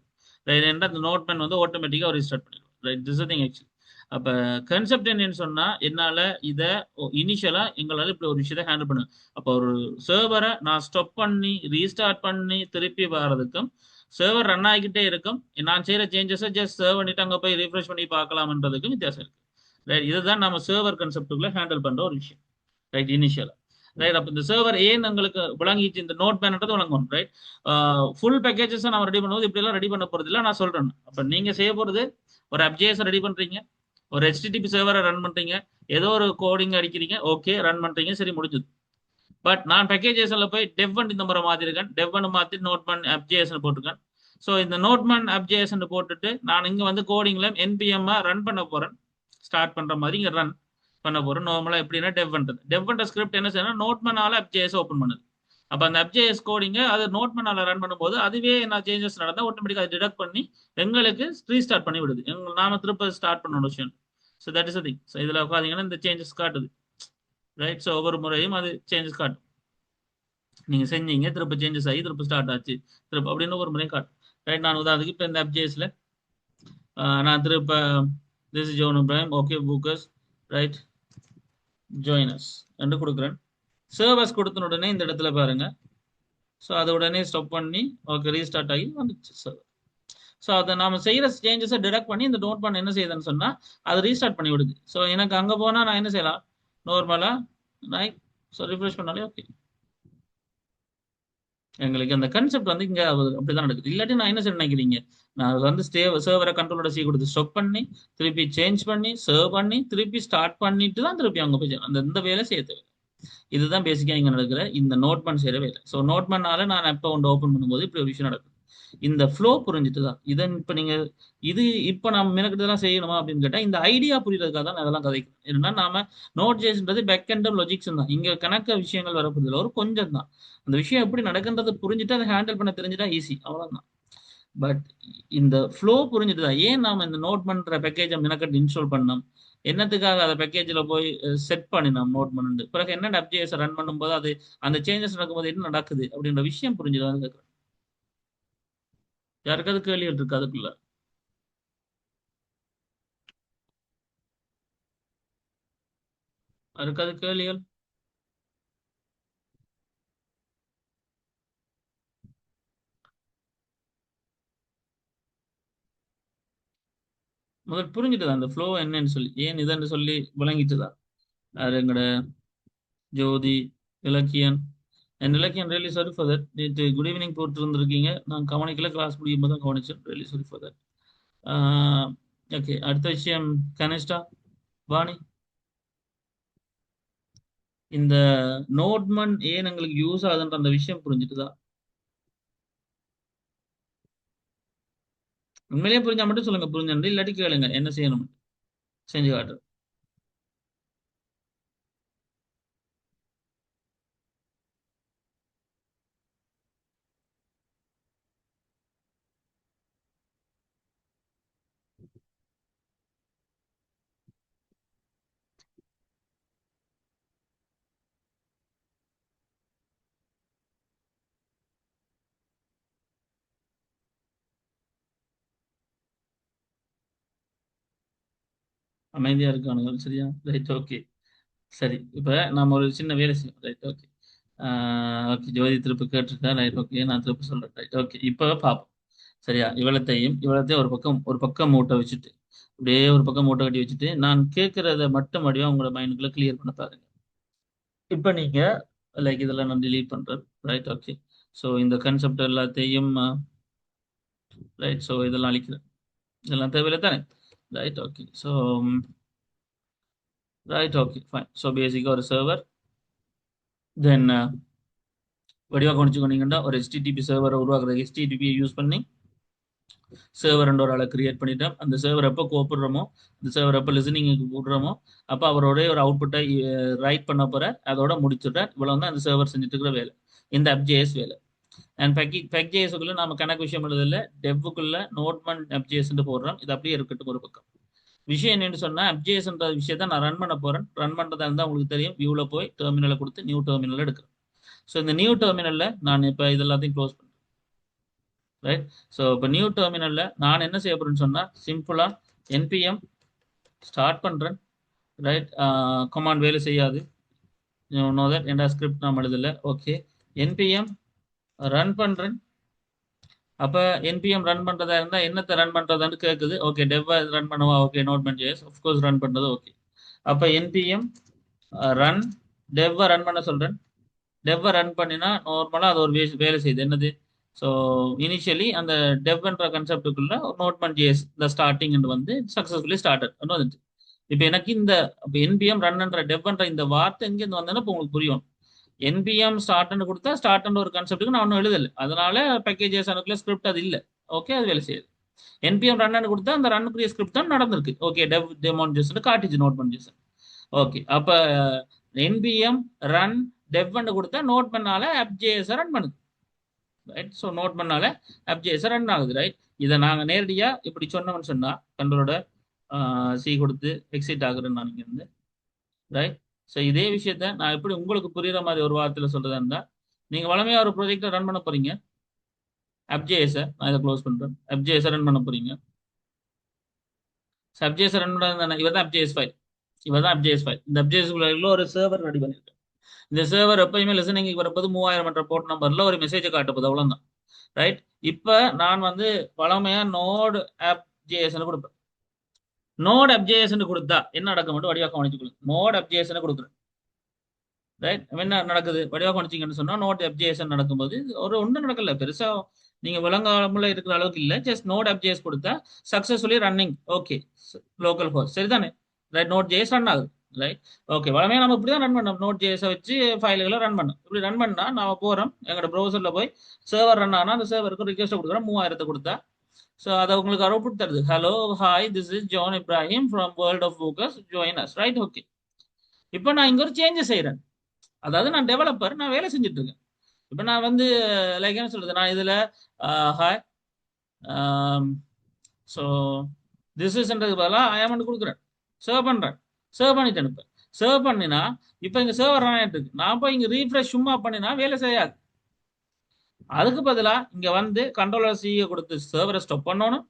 ரைட், ஏன்னா அந்த நோட்மேன் வந்து ஆட்டோமேட்டிக்காக ரீஸ்டார்ட் பண்ணிடுவோம். Right, this thing actually. அப்போ கன்செப்ட் என்னன்னு சொன்னால் என்னால் இதை இனிஷியலாக எங்களால் இப்படி ஒரு விஷயத்தை ஹேண்டில் பண்ணுவேன். அப்போ ஒரு சர்வரை நான் ஸ்டாப் பண்ணி ரீஸ்டார்ட் பண்ணி திருப்பி வர்றதுக்கும் சர்வர் ரன் ஆகிக்கிட்டே இருக்கும், நான் செய்கிற சேஞ்சஸை ஜஸ்ட் சர்வ் பண்ணிட்டு அங்கே போய் ரீஃப்ரெஷ் பண்ணி பார்க்கலாம்ன்றதுக்கும் வித்தியாசம் இருக்கு. ரைட், இதுதான் நம்ம சர்வர் கன்செப்டுக்குள்ள ஹேண்டில் பண்ணுற ஒரு விஷயம். ரைட், இனிஷியலாக. ரைட், அப்போ இந்த சர்வர் ஏன் எங்களுக்கு விளங்கிச்சு, இந்த நோட் பேன்ன்றது விளங்கணும். ரைட், ஃபுல் பேக்கேஜஸை நம்ம ரெடி பண்ணும்போது இப்படிலாம் ரெடி பண்ண போகிறது இல்லை, நான் சொல்கிறேன். அப்போ நீங்கள் செய்ய போகிறது ஒரு FJS ரெடி பண்ணுறீங்க, ஒரு HTTP சர்வரை ரன் பண்ணுறீங்க, ஏதோ ஒரு கோடிங் அடிக்கிறீங்க, ஓகே, ரன் பண்ணுறீங்க, சரி, முடிஞ்சது. பட் நான் பேக்கேஜஸ்ல போய் டெவ் இந்த முறை மாற்றிருக்கேன். டெவ்னு மாற்றி நோட்மேன் FJS போட்டிருக்கேன். ஸோ இந்த நோட்மேன் FJS போட்டுட்டு நான் இங்கே வந்து கோடிங்ல NPM ரன் பண்ண போகிறேன். ஸ்டார்ட் பண்ணுற மாதிரி இங்கே ரன் பண்ண போகிறேன். நார்மலாக எப்படின்னா டெவ்ன்ற ஸ்கிரிப்ட் என்ன செய்யணும், நோட்மேனால FJS ஓப்பன் பண்ணுது. அப்போ அந்த FJS கோடிங்க அது நோட்மேனால ரன் பண்ணும்போது அதுவே நான் சேஞ்சஸ் நடந்தால் ஆட்டோமேட்டிக்காக அதை டிடெக்ட் பண்ணி எங்களுக்கு ரீஸ்டார்ட் பண்ணி விடுது. நாம திருப்ப ஸ்டார்ட் பண்ணணும் விஷயம். So that is thing. So இதில் பார்த்தீங்கன்னா இந்த சேஞ்சஸ் காட்டுது. ரைட், ஸோ ஒவ்வொரு முறையும் அது சேஞ்சஸ் காட்டும். நீங்கள் செஞ்சீங்க, திருப்ப சேஞ்சஸ் ஆகி திருப்ப ஸ்டார்ட் ஆச்சு, திருப்ப அப்படின்னு ஒரு முறையும் காட்டும். ரைட், நான் உதாரணத்துக்கு இப்போ இந்த FJSல நான் திருப்ப this is John Ibrahim, okay, புக்கர்ஸ், ரைட், ஜாயினஸ் என்று கொடுக்குறேன். சர்வர்ஸ் கொடுத்த உடனே இந்த இடத்துல பாருங்க. ஸோ அதை உடனே ஸ்டாப் பண்ணி ஓகே ரீஸ்டார்ட் ஆகி வந்துச்சு சர்வர். ஸோ அதை நம்ம செய்கிற சேஞ்சஸை டிடெக்ட் பண்ணி இந்த நோட் பண்ண என்ன செய்யுதுன்னு சொன்னால் அதை ரீஸ்டார்ட் பண்ணி விடுது. ஸோ எனக்கு அங்கே போனால் நான் என்ன செய்யலாம், நார்மலாக ரைட், ஸோ ரிஃப்ரெஷ் பண்ணாலே ஓகே. எங்களுக்கு அந்த கன்செப்ட் வந்து இங்கே அப்படிதான் நடக்குது. இல்லாட்டி நான் என்ன செய்ய நினைக்கிறீங்க, நான் வந்து சர்வரை கண்ட்ரோலோட சி கொடுத்து ஸ்டாப் பண்ணி திருப்பி சேஞ்ச் பண்ணி சர்வ் பண்ணி திருப்பி ஸ்டார்ட் பண்ணிட்டு தான் திருப்பி அங்கே போய் அந்த இந்த வேலை செய்ய தேவை. இதுதான் பேசிக்காக இங்கே நடக்கிற இந்த நோட்மேன் செய்கிற வேலை. ஸோ நோட்மேனால நான் எப்போ ஒன்று ஓப்பன் பண்ணும்போது இப்படி ஒரு விஷயம் நடக்குது. இந்த ஃப்ளோ புரிஞ்சுட்டு தான் இதை இப்போ நீங்கள் இது இப்போ நம்ம மெனக்கிட்டதெல்லாம் செய்யணுமா அப்படின்னு கேட்டால் இந்த ஐடியா புரியறதுக்காக தான் நான் அதெல்லாம் கதைக்கிறேன். ஏன்னா நாம Node.jsன்றது பேக் அண்ட் லாஜிக்ஸ் தான். இங்கே கணக்க விஷயங்கள் வரப்போதில்லை, ஒரு கொஞ்சம் தான். அந்த விஷயம் எப்படி நடக்குன்றது புரிஞ்சுட்டு அதை ஹேண்டில் பண்ண தெரிஞ்சுட்டா ஈஸி, அவ்வளோதான். பட் இந்த ஃப்ளோ புரிஞ்சுட்டு தான் ஏன் நாம இந்த நோட் பண்ணுற பேக்கேஜை மெனக்கட்டு இன்ஸ்டால் பண்ணோம், என்னத்துக்காக அதை பேக்கேஜில் போய் செட் பண்ணினோம் நோட் பண்ணிட்டு, பிறகு என்ன FJS ரன் பண்ணும்போது அது அந்த சேஞ்சஸ் நடக்கும்போது என்ன நடக்குது அப்படின்ற விஷயம் புரிஞ்சுதான் கேட்குறேன். யாருக்காவது கேள்விகள் இருக்கு அதுக்குள்ள? யாருக்காவது கேள்விகள்? முதல் புரிஞ்சுட்டுதான் அந்த ஃப்ளோ என்னன்னு சொல்லி, ஏன் இதுன்னு சொல்லி விளங்கிட்டுதான். அது எங்கட ஜோதி, இலக்கியன். என் Ilakkiyan really sorry for that. நேற்று குட் ஈவினிங் போட்டு இருந்திருக்கீங்க, நான் கவனிக்கல, கிளாஸ் முடியும் போது தான் கவனிச்சேன். Really sorry for that. Okay, அடுத்த விஷயம். கனிஷ்டா, வாணி, இந்த நோட்மன் ஏன் எங்களுக்கு யூஸ் ஆகுதுன்ற அந்த விஷயம் புரிஞ்சுட்டுதா? உண்மையிலேயே புரிஞ்சா மட்டும் சொல்லுங்க, புரிஞ்சு இல்லாட்டி கேளுங்க என்ன செய்யணும், செஞ்சு காட்டுறேன். அமைதியா இருக்கானுங்க, சரியா? Right, okay. சரி, இப்ப நம்ம ஒரு சின்ன வேலை செய்வோம். Right, okay. ஓகே, ஜோதி திருப்பி கேட்டிருக்கா. ரைட், ஓகே, நான் திருப்பி சொல்றேன். ரைட், ஓகே, இப்ப பார்ப்போம். சரியா? இவ்வளத்தையும் ஒரு பக்கம் மூட்டை வச்சுட்டு, அப்படியே ஒரு பக்கம் மூட்டை கட்டி வச்சுட்டு, நான் கேட்கறத மட்டும் அப்படியே உங்களோட மைண்டுக்குள்ள கிளியர் பண்ண பாருங்க. இப்ப நீங்க லைக் இதெல்லாம் நான் delete பண்றேன். Right, okay. ஸோ இந்த கன்செப்ட் எல்லாத்தையும் ரைட், ஸோ இதெல்லாம் அழிக்கிறேன். இதெல்லாம் தேவையில்லை தானே? Right, okay. So right, okay, fine. So பேசிக்காக ஒரு சர்வர், தென் வடிவாக கவனிச்சுக்கொண்டீங்கன்னா ஒரு HTTP சர்வரை உருவாக்குற HTTP யூஸ் பண்ணி சர்வர் ஒரு ஆளை கிரியேட் பண்ணிட்டோம். அந்த சர்வர் எப்போ கூப்பிடுறோமோ, அந்த சர்வர் எப்போ லிசனிங்க்கு கூப்பிடுறோமோ, அப்போ அவரோட ஒரு அவுட்புட்டை ரைட் பண்ண போற, அதோட முடிச்சுட்டேன். இவ்வளவு தான் அந்த சர்வர் செஞ்சுட்டு இருக்கிற வேலை, இந்த அப்ஜேஎஸ் வேலை. அண்ட் பெக்ஜேஎஸ்க்குள்ள நம்ம கணக்கு விஷயம் எழுதல, டெவ்வுக்குள்ள நோட்மன் அப்ஜேஎஸ் போடுறோம். இது அப்படியே இருக்கட்டும் ஒரு பக்கம். விஷயம் என்னன்னு சொன்னா, அப்ஜேஎஸ்ன்ற விஷயத்த நான் ரன் பண்ண போறேன். ரன் பண்றதா இருந்தா உங்களுக்கு தெரியும், வியூல போய் டெர்மினலை கொடுத்து நியூ டெர்மினல் எடுக்கிறேன். ஸோ இந்த நியூ டெர்மினல்ல நான் இப்போ இது எல்லாத்தையும் க்ளோஸ் பண்ணுறேன். ரைட். ஸோ இப்போ நியூ டெர்மினல்ல நான் என்ன செய்ய போறேன்னு சொன்னா, சிம்பிளா npm ஸ்டார்ட் பண்றேன். ரைட், கமாண்ட் வேலை செய்யாது. நோ தட் என்ற ஸ்கிரிப்ட் நான் எழுதல. ஓகே, npm ரன் பண்றேன். அப்ப npm ரன் பண்றதா இருந்தா என்னத்தை ரன் பண்றதான்னு கேக்குது. ஓகே, டெவ் ரன் பண்ணுவா. ஓகே, நோட் பண்ணி ஆஃப்கோர்ஸ் ரன் பண்றது. ஓகே, அப்ப npm ரன் டெவ் ரன் பண்ண சொல்றேன். டெவ் ரன் பண்ணினா நார்மலா அது ஒரு வேலை செய்யுது. என்னது? ஸோ இனிஷியலி அந்த டெவ்ன்ற கன்செப்டுக்குள்ள ஒரு நோட்மன் ஜேஎஸ் இந்த ஸ்டார்டிங் வந்து சக்ஸஸ்ஃபுல்லி ஸ்டார்டட் வந்துச்சு. இப்போ எனக்கு இந்த என்பிஎம் ரன்ன்ற டெவ்ன்ற இந்த வார்த்தை எங்கேருந்து வந்தேன்னு இப்போ உங்களுக்கு புரியும். என்பிஎம் ஸ்டார்ட்னு கொடுத்தா ஸ்டார்ட்ன்ற ஒரு கான்செப்ட்டுக்கு நான் ஒன்றும் எழுதலை, அதனால பேக்கேஜஸ் அதுக்குள்ள ஸ்கிரிப்ட் அது இல்லை. ஓகே, அது வேலை செய்யுது. என்பிஎம் ரன்னு கொடுத்தா அந்த ரன்னுக்குரிய ஸ்கிரிப்ட் தான் நடந்திருக்கு. ஓகே, டெவ் டெமோன் ஜேசன் காட்டிச்சு, நோட் பண்ண ஜேசன். ஓகே, அப்ப என்பிஎம் ரன் டெவ்னு கொடுத்தா நோட் பண்ணால அப்ஜேஎஸ் ரன் பண்ணுது. ரைட், ஸோ நோட் பண்ணால அப்ஜேஎஸ் ரன் ஆகுது. ரைட், இதை நாங்கள் நேரடியாக இப்படி சொன்னோம்னு சொன்னா கண்ட்ரோலோட சி கொடுத்து எக்ஸிட் ஆகுறேன்னு நான் இங்க இருந்து. ரைட், ஸோ இதே விஷயத்த நான் எப்படி உங்களுக்கு புரியுற மாதிரி ஒரு வார்த்தையில் சொல்றதா இருந்தா, நீங்க வளமையா ஒரு ப்ராஜெக்டை ரன் பண்ண போறீங்க. அப்ஜேஎஸை நான் இதை க்ளோஸ் பண்றேன். அப்ஜேஎஸை ரன் பண்ண போறீங்க. அப்ஜேஎஸ் ரன் பண்ண இவர் தான் அப்ஜேஎஸ் ஃபைல். இவர் தான் அப்ஜேஎஸ் ஃபைல். இந்த அப்ஜேஎஸ் ஒரு சர்வர் ரெடி பண்ணிருக்கேன். இந்த சர்வர் எப்பயுமே லிசனிங் வரப்போது 3000 என்ற போர்ட் நம்பர்ல ஒரு மெசேஜை காட்டுப்போது, அவ்வளவுதான். ரைட், இப்ப நான் வந்து பழமையா நோட் ஆப் ஜேஎஸ் கொடுப்பேன். நோட் அப் ஜேஎஸ் கொடுத்தா என்ன நடக்கும் மட்டும் வடிவாக கவனிச்சுக்கணும். நோட் அப் ஜேஎஸ் கொடுக்குறேன். ரைட், என்ன நடக்குது வடிவாக கவனிச்சிங்கன்னு சொன்னா, நோட் அப் ஜேஎஸ் நடக்கும்போது ஒரு ஒன்றும் நடக்கல பெருசா, நீங்க விளங்காமல இருக்கிற அளவுக்கு இல்லை. ஜஸ்ட் நோட் அப் ஜேஎஸ் கொடுத்தா successfully running. Okay, local host சரிதானே? ரைட், நோட் ஜேஎஸ் ரன் ஆகுது. ரைட், ஓகே, வளமையா நம்ம இப்படிதான் ரன் பண்ணோம். நோட் ஜேஎஸ் வச்சு ஃபைல்களை ரன் பண்ணோம். இப்படி ரன் பண்ணா நாம போறோம் எங்களோட ப்ரௌசர்ல போய் சர்வர் ரன் ஆனா அந்த சர்வருக்கு ரிக்வெஸ்ட் கொடுக்குறோம். 3000 கொடுத்தா ஸோ அதை உங்களுக்கு அவுட்புட் தருது. Hello, hi, this is John Ibrahim from world of focus, join us. Right, okay. இப்போ நான் இங்க ஒரு சேஞ்சஸ் செய்யறேன். அதாவது நான் டெவலப்பர், நான் வேலை செஞ்சுட்டு இருக்கேன். இப்போ நான் வந்து லைக் என்ன சொல்றது, நான் இதுல ஹாய், ஸோ திஸ் இஸ்ன்றது பதிலாக ஐஎம்னு கொடுக்குறேன். சர்வ் பண்றேன். சர்வ் பண்ணிட்டு அனுப்பேன். சர்வ் பண்ணினா இப்போ இங்க சர்வர் ரன் ஆயிட்டு இருக்கு. நான் போய் இங்க ரீஃப்ரெஷ் சும்மா பண்ணினா வேலை செய்யாது. அதுக்கு பதிலா இங்க வந்து கண்ட்ரோலர் சி கொடுத்து சர்வரை ஸ்டாப் பண்ணணும்.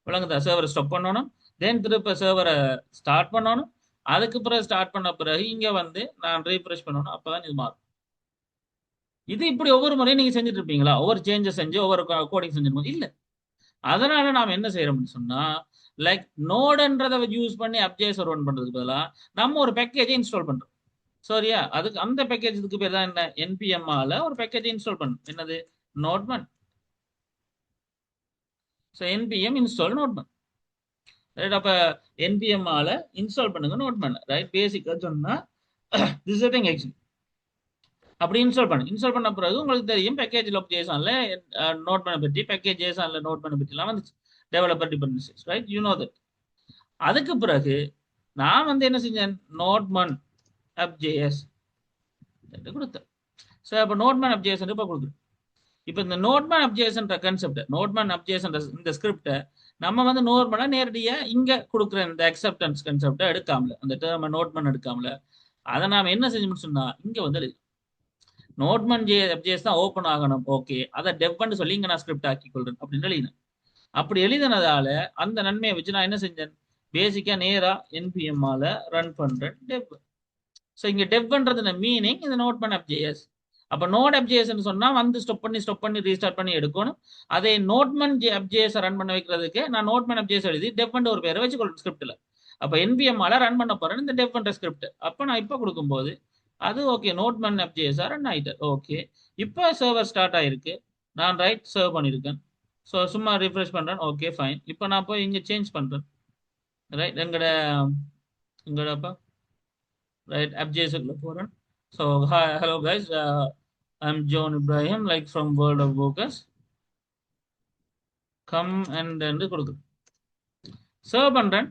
விளங்குதா? சர்வரை ஸ்டாப் பண்ணணும். தென் திருப்ப சர்வரை ஸ்டார்ட் பண்ணணும். அதுக்கு பிறகு ஸ்டார்ட் பண்ண பிறகு இங்க வந்து நான் ரீஃப்ரெஷ் பண்ணணும். அப்பதான் இது மாறும். இது இப்படி ஒவ்வொரு முறையும் நீங்க செஞ்சுட்டு இருப்பீங்களா? ஒவ்வொரு சேஞ்சஸ் செஞ்சு ஒவ்வொரு கோடிங் செஞ்சிருப்போம் இல்ல. அதனால நாம் என்ன செய்யறோம்னு சொன்னா, லைக் நோடுன்றதை யூஸ் பண்ணி அப்ஜேஸ் ரன் பண்றதுக்கு பதிலா நம்ம ஒரு பேக்கேஜை இன்ஸ்டால் பண்றோம். சரியா? அதுக்கு அந்த பேக்கேஜ் இதுக்கு பேர் தான் என்ன? என்பிஎம்ஆல ஒரு பேக்கேஜை இன்ஸ்டால் பண்ணும். என்னது? Nodemon. So NPM install nodemon. Right? அப்ப என்பிஎம்ஆல இன்ஸ்டால் பண்ணுங்க நோட்மன். ரைட்? பேசிக்கா சொன்னா திஸ் திங் ஆக்சுவலி அப்படி இன்ஸ்டால் பண்ணு. இன்ஸ்டால் பண்ண பிறகு உங்களுக்கு தெரியும் பேக்கேஜ் ஆஃப் ஜேசன்ல நோட் பண்ண பற்றி, பேக்கேஜ் ஜேசன்ல நோட் பண்ண பற்றிலாம் வந்துச்சு. Developer dependencies. Right? You know that. அதுக்கு பிறகு நான் வந்து என்ன செஞ்சேன்? நோட்மன் அப்ஜேஎஸ் கொடுத்தேன். ஸோ அப்போ நோட்மேன் அப்ஜேசன் இப்போ கொடுக்குறேன். இப்போ இந்த நோட்மேன் அப்ஜேசன்ற கான்செப்ட், நோட்மேன் அப்ஜேசன் இந்த ஸ்கிரிப்டை நம்ம வந்து நோர்மலா நேரடியாக இங்கே கொடுக்குற இந்த அக்செப்டன்ஸ் கான்செப்டை எடுக்காமல, அந்த டேர்மை நோட்மேன் எடுக்காமல, அதை நாம் என்ன செஞ்சோம்னு சொன்னா இங்கே வந்து எழுதி நோட்மேன் அப்ஜேஸ் தான் ஓப்பன் ஆகணும். ஓகே, அதை டெவ்னு சொல்லி இங்கே நான் ஸ்கிரிப்ட் ஆக்கி கொள்றேன் அப்படின்னு எழுதினேன். அப்படி எழுதினதால அந்த நன்மையை வச்சு நான் என்ன செஞ்சேன்? பேசிக்கா நேரா என்பிஎம்ஆல ரன் பண்றேன் டெவ். ஸோ இங்க டெவ்ன்றது மீனிங் இந்த நோட்மேன் அப்ஜேஎஸ். அப்ப நோட் அப்ஜேஎஸ் சொன்னா வந்து ஸ்டாப் பண்ணி ரீஸ்டார்ட் பண்ணி எடுக்கணும். அதே நோட்மேன் அப்ஜேஎஸ் ரன் பண்ண வைக்கிறதுக்கு நான் நோட்மேன் அப்ஜேஎஸ் எழுதி டெவ்ன்ற ஒரு பேரை வச்சுக்கொள்றேன் ஸ்கிரிப்ட்ல. அப்ப என்பிஎம்ஆல ரன் பண்ண போறேன் இந்த டெவ்ன்ற ஸ்கிரிப்ட். அப்ப நான் இப்ப கொடுக்கும்போது அது ஓகே, நோட்மேன் அப்ஜேஎஸ் ரன் ஆயிட்டு. ஓகே, இப்போ சர்வர் ஸ்டார்ட் ஆயிருக்கு. நான் ரைட் சர்வ் பண்ணியிருக்கேன். ஸோ சும்மா ரிஃப்ரெஷ் பண்றேன். Okay fine. இப்போ நான் போய் இங்க சேஞ்ச் பண்றேன். ரைட்? எங்கடப்பா right FJS போறேன். So hi, hello guys, I'm John Ibrahim, like from World of Focus. Come and then கொடுக்குறேன், சர்வ் பண்றேன்.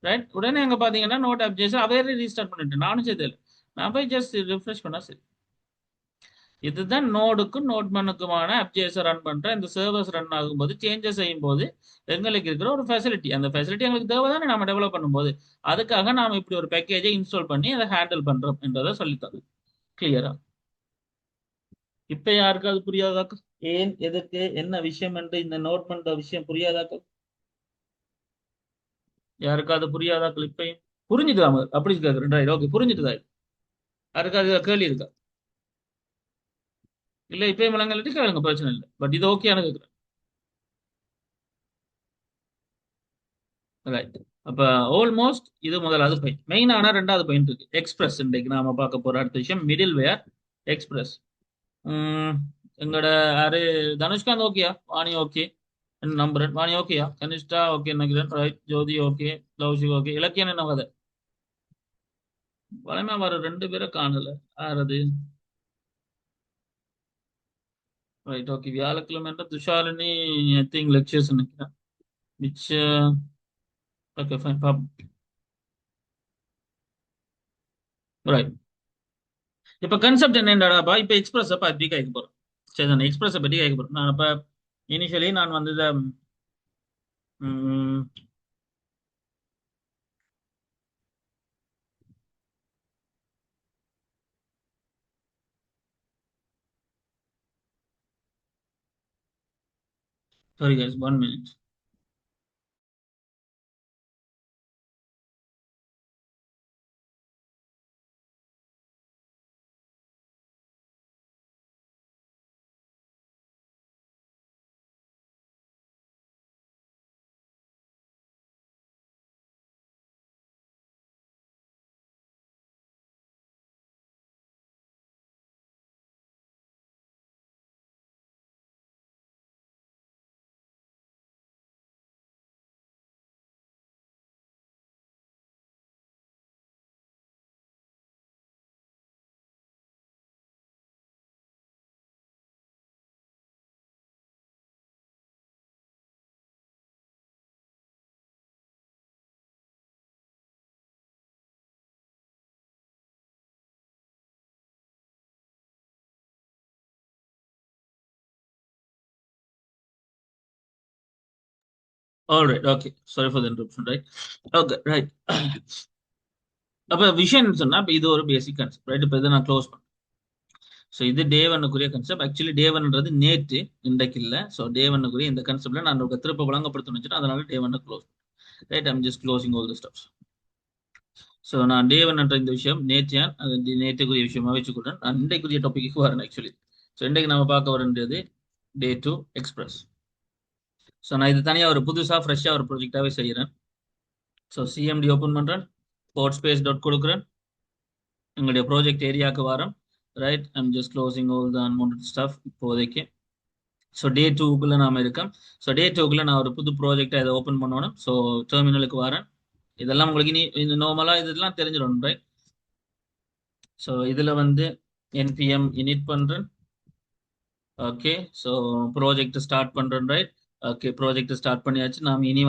ரைட்? உடனே அங்க பாத்தீங்கன்னா நோட் FJS அவையே ரீஸ்டார்ட் பண்ணிட்டேன். நானும் செய்தேன். நான் போய் ஜஸ்ட் ரிஃப்ரெஷ் பண்ணா சரி. இதுதான் நோடுக்கும் நோட்மனுக்குமான அப்ஜேஸ் ரன் பண்றேன். இந்த சர்வர்ஸ் ரன் ஆகும்போது சேஞ்சஸ் செய்யும் போது எங்களுக்கு இருக்கிற ஒரு ஃபெசிலிட்டி. அந்த ஃபெசிலிட்டி எங்களுக்கு தேவை தானே நம்ம டெவலப் பண்ணும்போது. அதுக்காக நாம இப்படி ஒரு பேக்கேஜை இன்ஸ்டால் பண்ணி அதை ஹேண்டில் பண்றோம் என்றதை சொல்லித்தரும். கிளியரா? இப்ப யாருக்காவது புரியாதாக்கள்? ஏன், எதற்கு, என்ன விஷயம் என்று இந்த நோட் பண்ற விஷயம் புரியாதாக்கள்? யாருக்காவது புரியாதாக்கள்? இப்பயும் புரிஞ்சுதா? அப்படி கேக்குறேன். ஓகே, புரிஞ்சுட்டுதா? யாருக்காவது கேள்வி இருக்கா? இல்ல இப்பயும் விளங்கலட்டி கேளுங்க, பிரச்சனை இல்லை. பட் இது ஓகேன்னு கேக்குறேன். ரைட். அப்ப ஆல்மோஸ்ட் இது முதலாவது பாயிண்ட். மெயினான ரெண்டாவது பாயிண்ட் இருக்கு, எக்ஸ்பிரஸ். இன்றைக்கு நாம பார்க்க போற அடுத்த விஷயம் மிடில் வேர் எக்ஸ்பிரஸ். எங்களோட யாரு தனுஷ்காந்த் ஓகேயா? வாணி ஓகே நம்புறேன். வாணி ஓகேயா? கனிஷ்டா ஓகே நினைக்கிறேன். ரைட். ஜோதி ஓகே. லவ்ஷிக் ஓகே. இலக்கியம் என்ன கதை? வளமே வர ரெண்டு பேரை காணல. யாரது? ரைட். ஓகே. வியாழக்கிழமை துஷாலினி ஐ திங்க் லெக்சர்ஸ் நினைக்கிறேன். விச் ஓகே ஃபைன் பாப்போம். ரைட். இப்ப கன்செப்ட் என்னடாப்பா? இப்ப எக்ஸ்பிரஸ் பத்தி கேட்க போறேன். சரி, நான் எக்ஸ்பிரஸ் பத்தி கேட்க போறேன். நான் இப்ப இனிஷியலி நான் வந்து sorry guys, 1 minute. Alright, okay. Sorry for the interruption, right? Okay, right. அப்ப விஷயம் சொன்னா இப்ப இது ஒரு பேசிக் கான்செப்ட். ரைட்? இப்ப இதை நான் க்ளோஸ் பண்ணேன். ஸோ இது டே ஒன்னுக்குரிய கன்செப்ட். ஆக்சுவலி டே ஒன்ன்றது நேற்று, இன்றைக்கு இல்லை. ஸோ டே ஒன்னுக்குரிய இந்த கன்செப்ட்ல நான் ஒரு திருப்ப வழங்கப்படுத்தணும்னு வச்சுட்டு அதனால டே ஒன்னை close. Right, I'm just closing all the stuffs. So நான் டே ஒன் என்ற இந்த விஷயம் நேற்று அது நேற்றுக்குரிய விஷயமா வச்சுக்கிறேன். நான் இன்றைக்குரிய டாபிக்கு வரேன் ஆக்சுவலி. ஸோ இன்றைக்கு நம்ம பார்க்க வரது டே 2 எக்ஸ்பிரஸ். ஸோ நான் இது தனியாக ஒரு புதுசாக ஃப்ரெஷ்ஷாக ஒரு ப்ராஜெக்டாகவே செய்கிறேன். ஸோ சிஎம்டி ஓப்பன் பண்ணுறேன், கோட் ஸ்பேஸ் டாட் கொடுக்குறேன், எங்களுடைய ப்ராஜெக்ட் ஏரியாவுக்கு வரேன். Right, I'm just closing all the unwanted stuff இப்போதைக்கு. ஸோ டே 2க்குள்ள நாம இருக்கேன். ஸோ டே 2க்குள்ள நான் ஒரு புது ப்ராஜெக்டை இதை ஓப்பன் பண்ணணும். ஸோ டெர்மினலுக்கு வரேன். இதெல்லாம் உங்களுக்கு இந்த நார்மலாக இதெல்லாம் தெரிஞ்சிடும். ரைட், ஸோ இதில் npm init பண்ணுறேன். ஓகே, ஸோ ப்ராஜெக்ட் ஸ்டார்ட் பண்ணுறேன். ரைட், ஓகே, ப்ராஜெக்ட் ஸ்டார்ட் பண்ணியாச்சு. நாம் இனி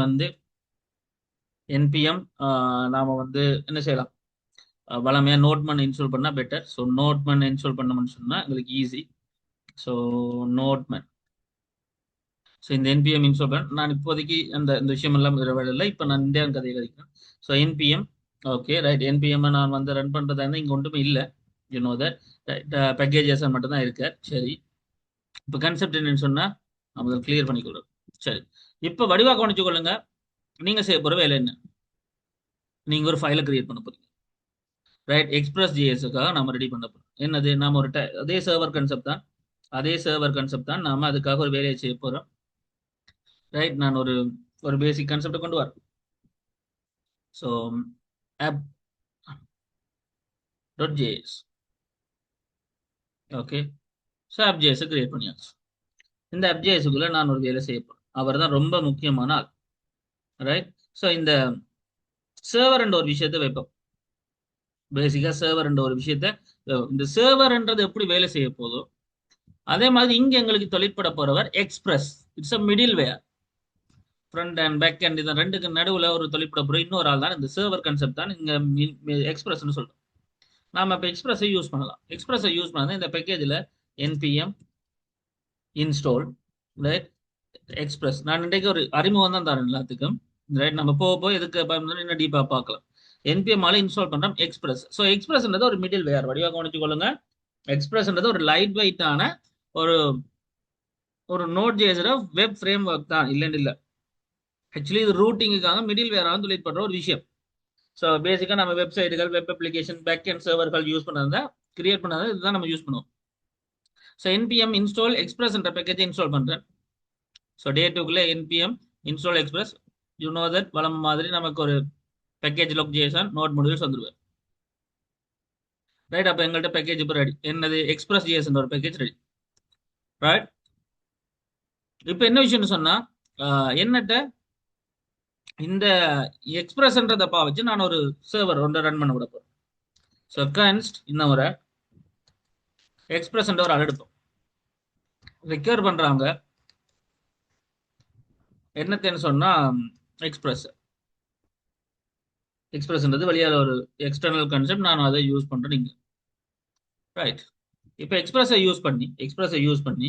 npm நாம என்ன செய்யலாம், வளமையாக நோட்மன் இன்ஸ்டால் பண்ணால் பெட்டர். ஸோ நோட்மன் இன்ஸ்டால் பண்ணணும்னு சொன்னால் எங்களுக்கு ஈஸி. ஸோ நோட்மன், ஸோ இந்த npm இன்ஸ்டால் பண்ண நான் இப்போதைக்கு இந்த விஷயம் எல்லாம் இல்லை. இப்போ நான் இந்தியா கதையை கதைக்கிறேன். So npm, okay right, npm நான் ரன் பண்ணுறதா இருந்தால் இங்கே ஒன்றுமே இல்லை. யூனோ தட் பேக்கேஜஸ் மட்டும் தான் இருக்கு. சரி, இப்போ கன்செப்ட் என்னன்னு சொன்னால் நம்ம கிளியர் பண்ணிக்கொள்றோம். சரி, இப்போ வடிவாக கவனிச்சு கொள்ளுங்க. நீங்கள் செய்ய போகிற வேலை என்ன, நீங்கள் ஒரு ஃபைலை கிரியேட் பண்ண போறீங்க. ரைட், எக்ஸ்பிரஸ் ஜிஎஸ்க்காக நம்ம ரெடி பண்ண போகிறோம். என்னது, நாம ஒரு அதே சர்வர் கன்செப்ட் தான் நாம அதுக்காக ஒரு வேலையை செய்ய போகிறோம். ரைட், நான் ஒரு பேசிக் கான்செப்டை கொண்டு வரேன். So app.js, okay. So app.js create பண்ணியாச்சு. இந்த app.js-க்குள்ள நான் ஒரு வேலை செய்ய போறேன். அவர் தான் ரொம்ப முக்கியமான ஆள். ரைட், ஸோ இந்த சர்வர் என்ற ஒரு விஷயத்தை வைப்போம். பேசிக்கா சர்வர் என்ற ஒரு விஷயத்தை, இந்த சர்வர்ன்றது எப்படி வேலை செய்ய போதோ அதே மாதிரி இங்க எங்களுக்கு தொழிற்பட போறவர் Express. It's a middle, front and back and இந்த ரெண்டுக்கு நடுவில் ஒரு தொழிற்பட போற இன்னொரு ஆள் தான் இந்த சர்வர் கான்செப்ட் தான் இங்க எக்ஸ்பிரஸ்ன்னு சொல்றோம். நாம இப்போ எக்ஸ்பிரஸை யூஸ் பண்ணலாம். எக்ஸ்பிரஸை யூஸ் பண்ணால் இந்த பேக்கேஜில் npm install ரைட் எக்ஸ்பிரஸ். நான் இன்றைக்கு ஒரு அறிமுகம் தான் தரேன் எல்லாத்துக்கும். ரைட், நம்ம போக இதுக்கு இன்னும் டீப்பாக பார்க்கலாம். npm ஆல இன்ஸ்டால் பண்றோம் எக்ஸ்பிரஸ். ஸோ எக்ஸ்பிரஸ்ன்றது ஒரு மிடில் வேர், வடிவாக கவனிச்சு கொள்ளுங்க. எக்ஸ்பிரஸ்ன்றது ஒரு லைட் வெயிட்டான ஒரு நோட் ஜேஸோட வெப் ஃப்ரேம் ஒர்க் தான், இல்லைன்னு இல்லை. ஆக்சுவலி இது ரூட்டிங்குக்காக மிடில் வேராக தொழில் பண்ற ஒரு விஷயம். ஸோ பேசிக்காக நம்ம வெப்சைட்டுகள், வெப் அப்ளிகேஷன், பேக் அண்ட் சர்வர்கள் யூஸ் பண்ணதை கிரியேட் பண்ணதை இதுதான் நம்ம யூஸ் பண்ணுவோம். ஸோ npm இன்ஸ்டால் எக்ஸ்பிரஸ் என்ற பேக்கேஜை இன்ஸ்டால் பண்ணுறேன். ஸோ டே 2க்குள்ள npm install Express. You know that வளம் மாதிரி நமக்கு ஒரு package lock JSON node modules வந்துருவேன். ரைட், அப்போ எங்கள்கிட்ட பேக்கேஜ் இப்போ ரெடி. என்னது, எக்ஸ்பிரஸ் ஜேஎஸ் ஒரு பேக்கேஜ் ரெடி. ரைட், இப்போ என்ன விஷயம்னு சொன்னா என்னட்ட இந்த எக்ஸ்பிரஸ்ன்றதை வச்சு நான் ஒரு சர்வர் ஒன்று ரன் பண்ண விட போறேன். ஸோ கன்ஸ்ட் இந்த முறை எக்ஸ்பிரஸ் ஒரு எடுப்போம். ரெக்யூர் பண்றாங்க என்னத்தேன்னு சொன்னா எக்ஸ்பிரஸ்ன்றது வழியால் ஒரு எக்ஸ்டர்னல் கான்செப்ட், நான் அதை யூஸ் பண்றேன் இங்க. ரைட், இப்போ எக்ஸ்பிரஸை யூஸ் பண்ணி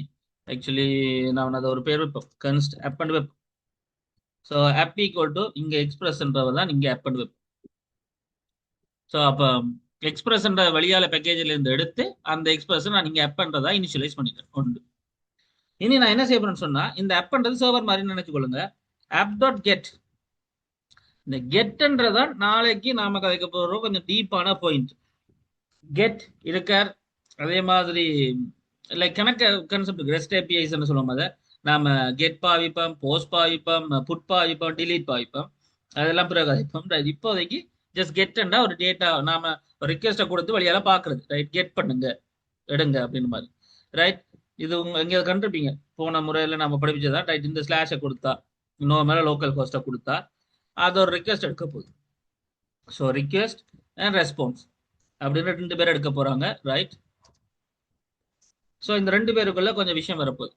ஆக்சுவலி நான் அதை ஒரு பேர் வைப்போம், const app and web. So app equal to இங்க எக்ஸ்பிரஸ்ன்றவர் தான் இங்க ஆப் அண்ட் வெப். ஸோ அப்போ எக்ஸ்பிரஸ்ன்ற வழியால பேக்கேஜில் இருந்து எடுத்து அந்த எக்ஸ்பிரஸ் நான் இங்க ஆப் பண்றதா இனிஷியலைஸ் பண்ணிட்டேன். ஒன்று, இனி நான் என்ன செய்ய போறேன்னு சொன்னா இந்த ஆப் பண்றது சர்வர் மாதிரி நினைச்சுக்கொள்ளுங்க. ஆப் டாட் கெட், இந்த கெட்ன்றதான் நாளைக்கு நாம கதைக்க போறோம் கொஞ்சம் டீப்பான பாயிண்ட். கெட் இருக்கார், அதே மாதிரி லைக் கணக்கு கான்செப்ட் ரெஸ்ட் ஏபிஐஸ் சொல்லுவோம். அதை நாம கெட் பாவிப்போம், போஸ்ட் பாவிப்போம், புட் பாவிப்போம், டிலீட் பாவிப்போம், அதெல்லாம் பிறகு கதைப்போம். இப்போதைக்கு ஜஸ்ட் கெட்ன்றா ஒரு டேட்டா நாம ரிக்வெஸ்ட்டை கொடுத்து வழியால பாக்குறது. ரைட், கெட் பண்ணுங்க எடுங்க அப்படின்னு மாதிரி. ரைட், இது எங்கேயாவது கண்டிருப்பீங்க போன முறையில் நம்ம படிப்பிச்சதான். ரைட், இந்த ஸ்லாஷை கொடுத்தா இன்னொரு மேலே லோக்கல் ஹோஸ்ட்டை கொடுத்தா அது ஒரு ரிக்வெஸ்ட் எடுக்க போகுது. ஸோ ரிக்வெஸ்ட் அண்ட் ரெஸ்பான்ஸ் அப்படின்னு 2 பேர் எடுக்க போறாங்க. ரைட், ஸோ இந்த 2 பேருக்குள்ள கொஞ்சம் விஷயம் வரப்போகுது.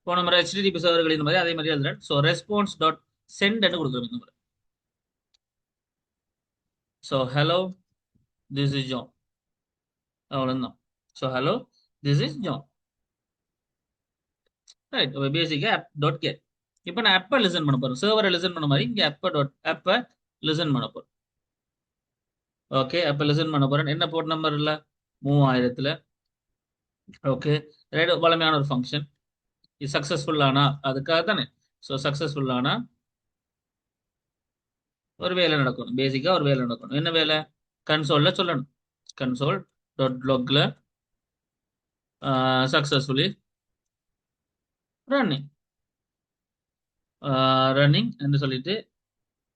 போன முறை HTTP சர்வர்கள் இந்த மாதிரி அதே மாதிரி எழுதுறேன். ஸோ ரெஸ்பான்ஸ் டாட் சென்ட் கொடுக்குறோம் இந்த முறை. So hello this is John, அவ்வளோதான். So hello this is John. Right, பேசிக்காக ஆப் டாட் கெட். இப்போ நான் ஆப்பை லிசன் பண்ண போறேன், சர்வரை லிசன் பண்ண மாதிரி இங்கே ஆப்பை லிசன் பண்ண போறேன். ஓகே, அப்போ லிசன் பண்ண போறேன். என்ன போர்ட் நம்பர் இல்லை, 3000ல ஓகே ரைட். வளமையான ஒரு ஃபங்க்ஷன். இது சக்சஸ்ஃபுல் ஆனா அதுக்காக தானே. ஸோ சக்சஸ்ஃபுல் ஆனா ஒரு வேலை நடக்கணும், பேசிக்கா ஒரு வேலை நடக்கணும். என்ன வேலை? கன்சோல்ல சொல்லணும். கன்சோல் டாட் லாக்ல சக்சஸ்ஃபுல்லி ரன்னிங் ரன்னிங் என்று சொல்லிட்டு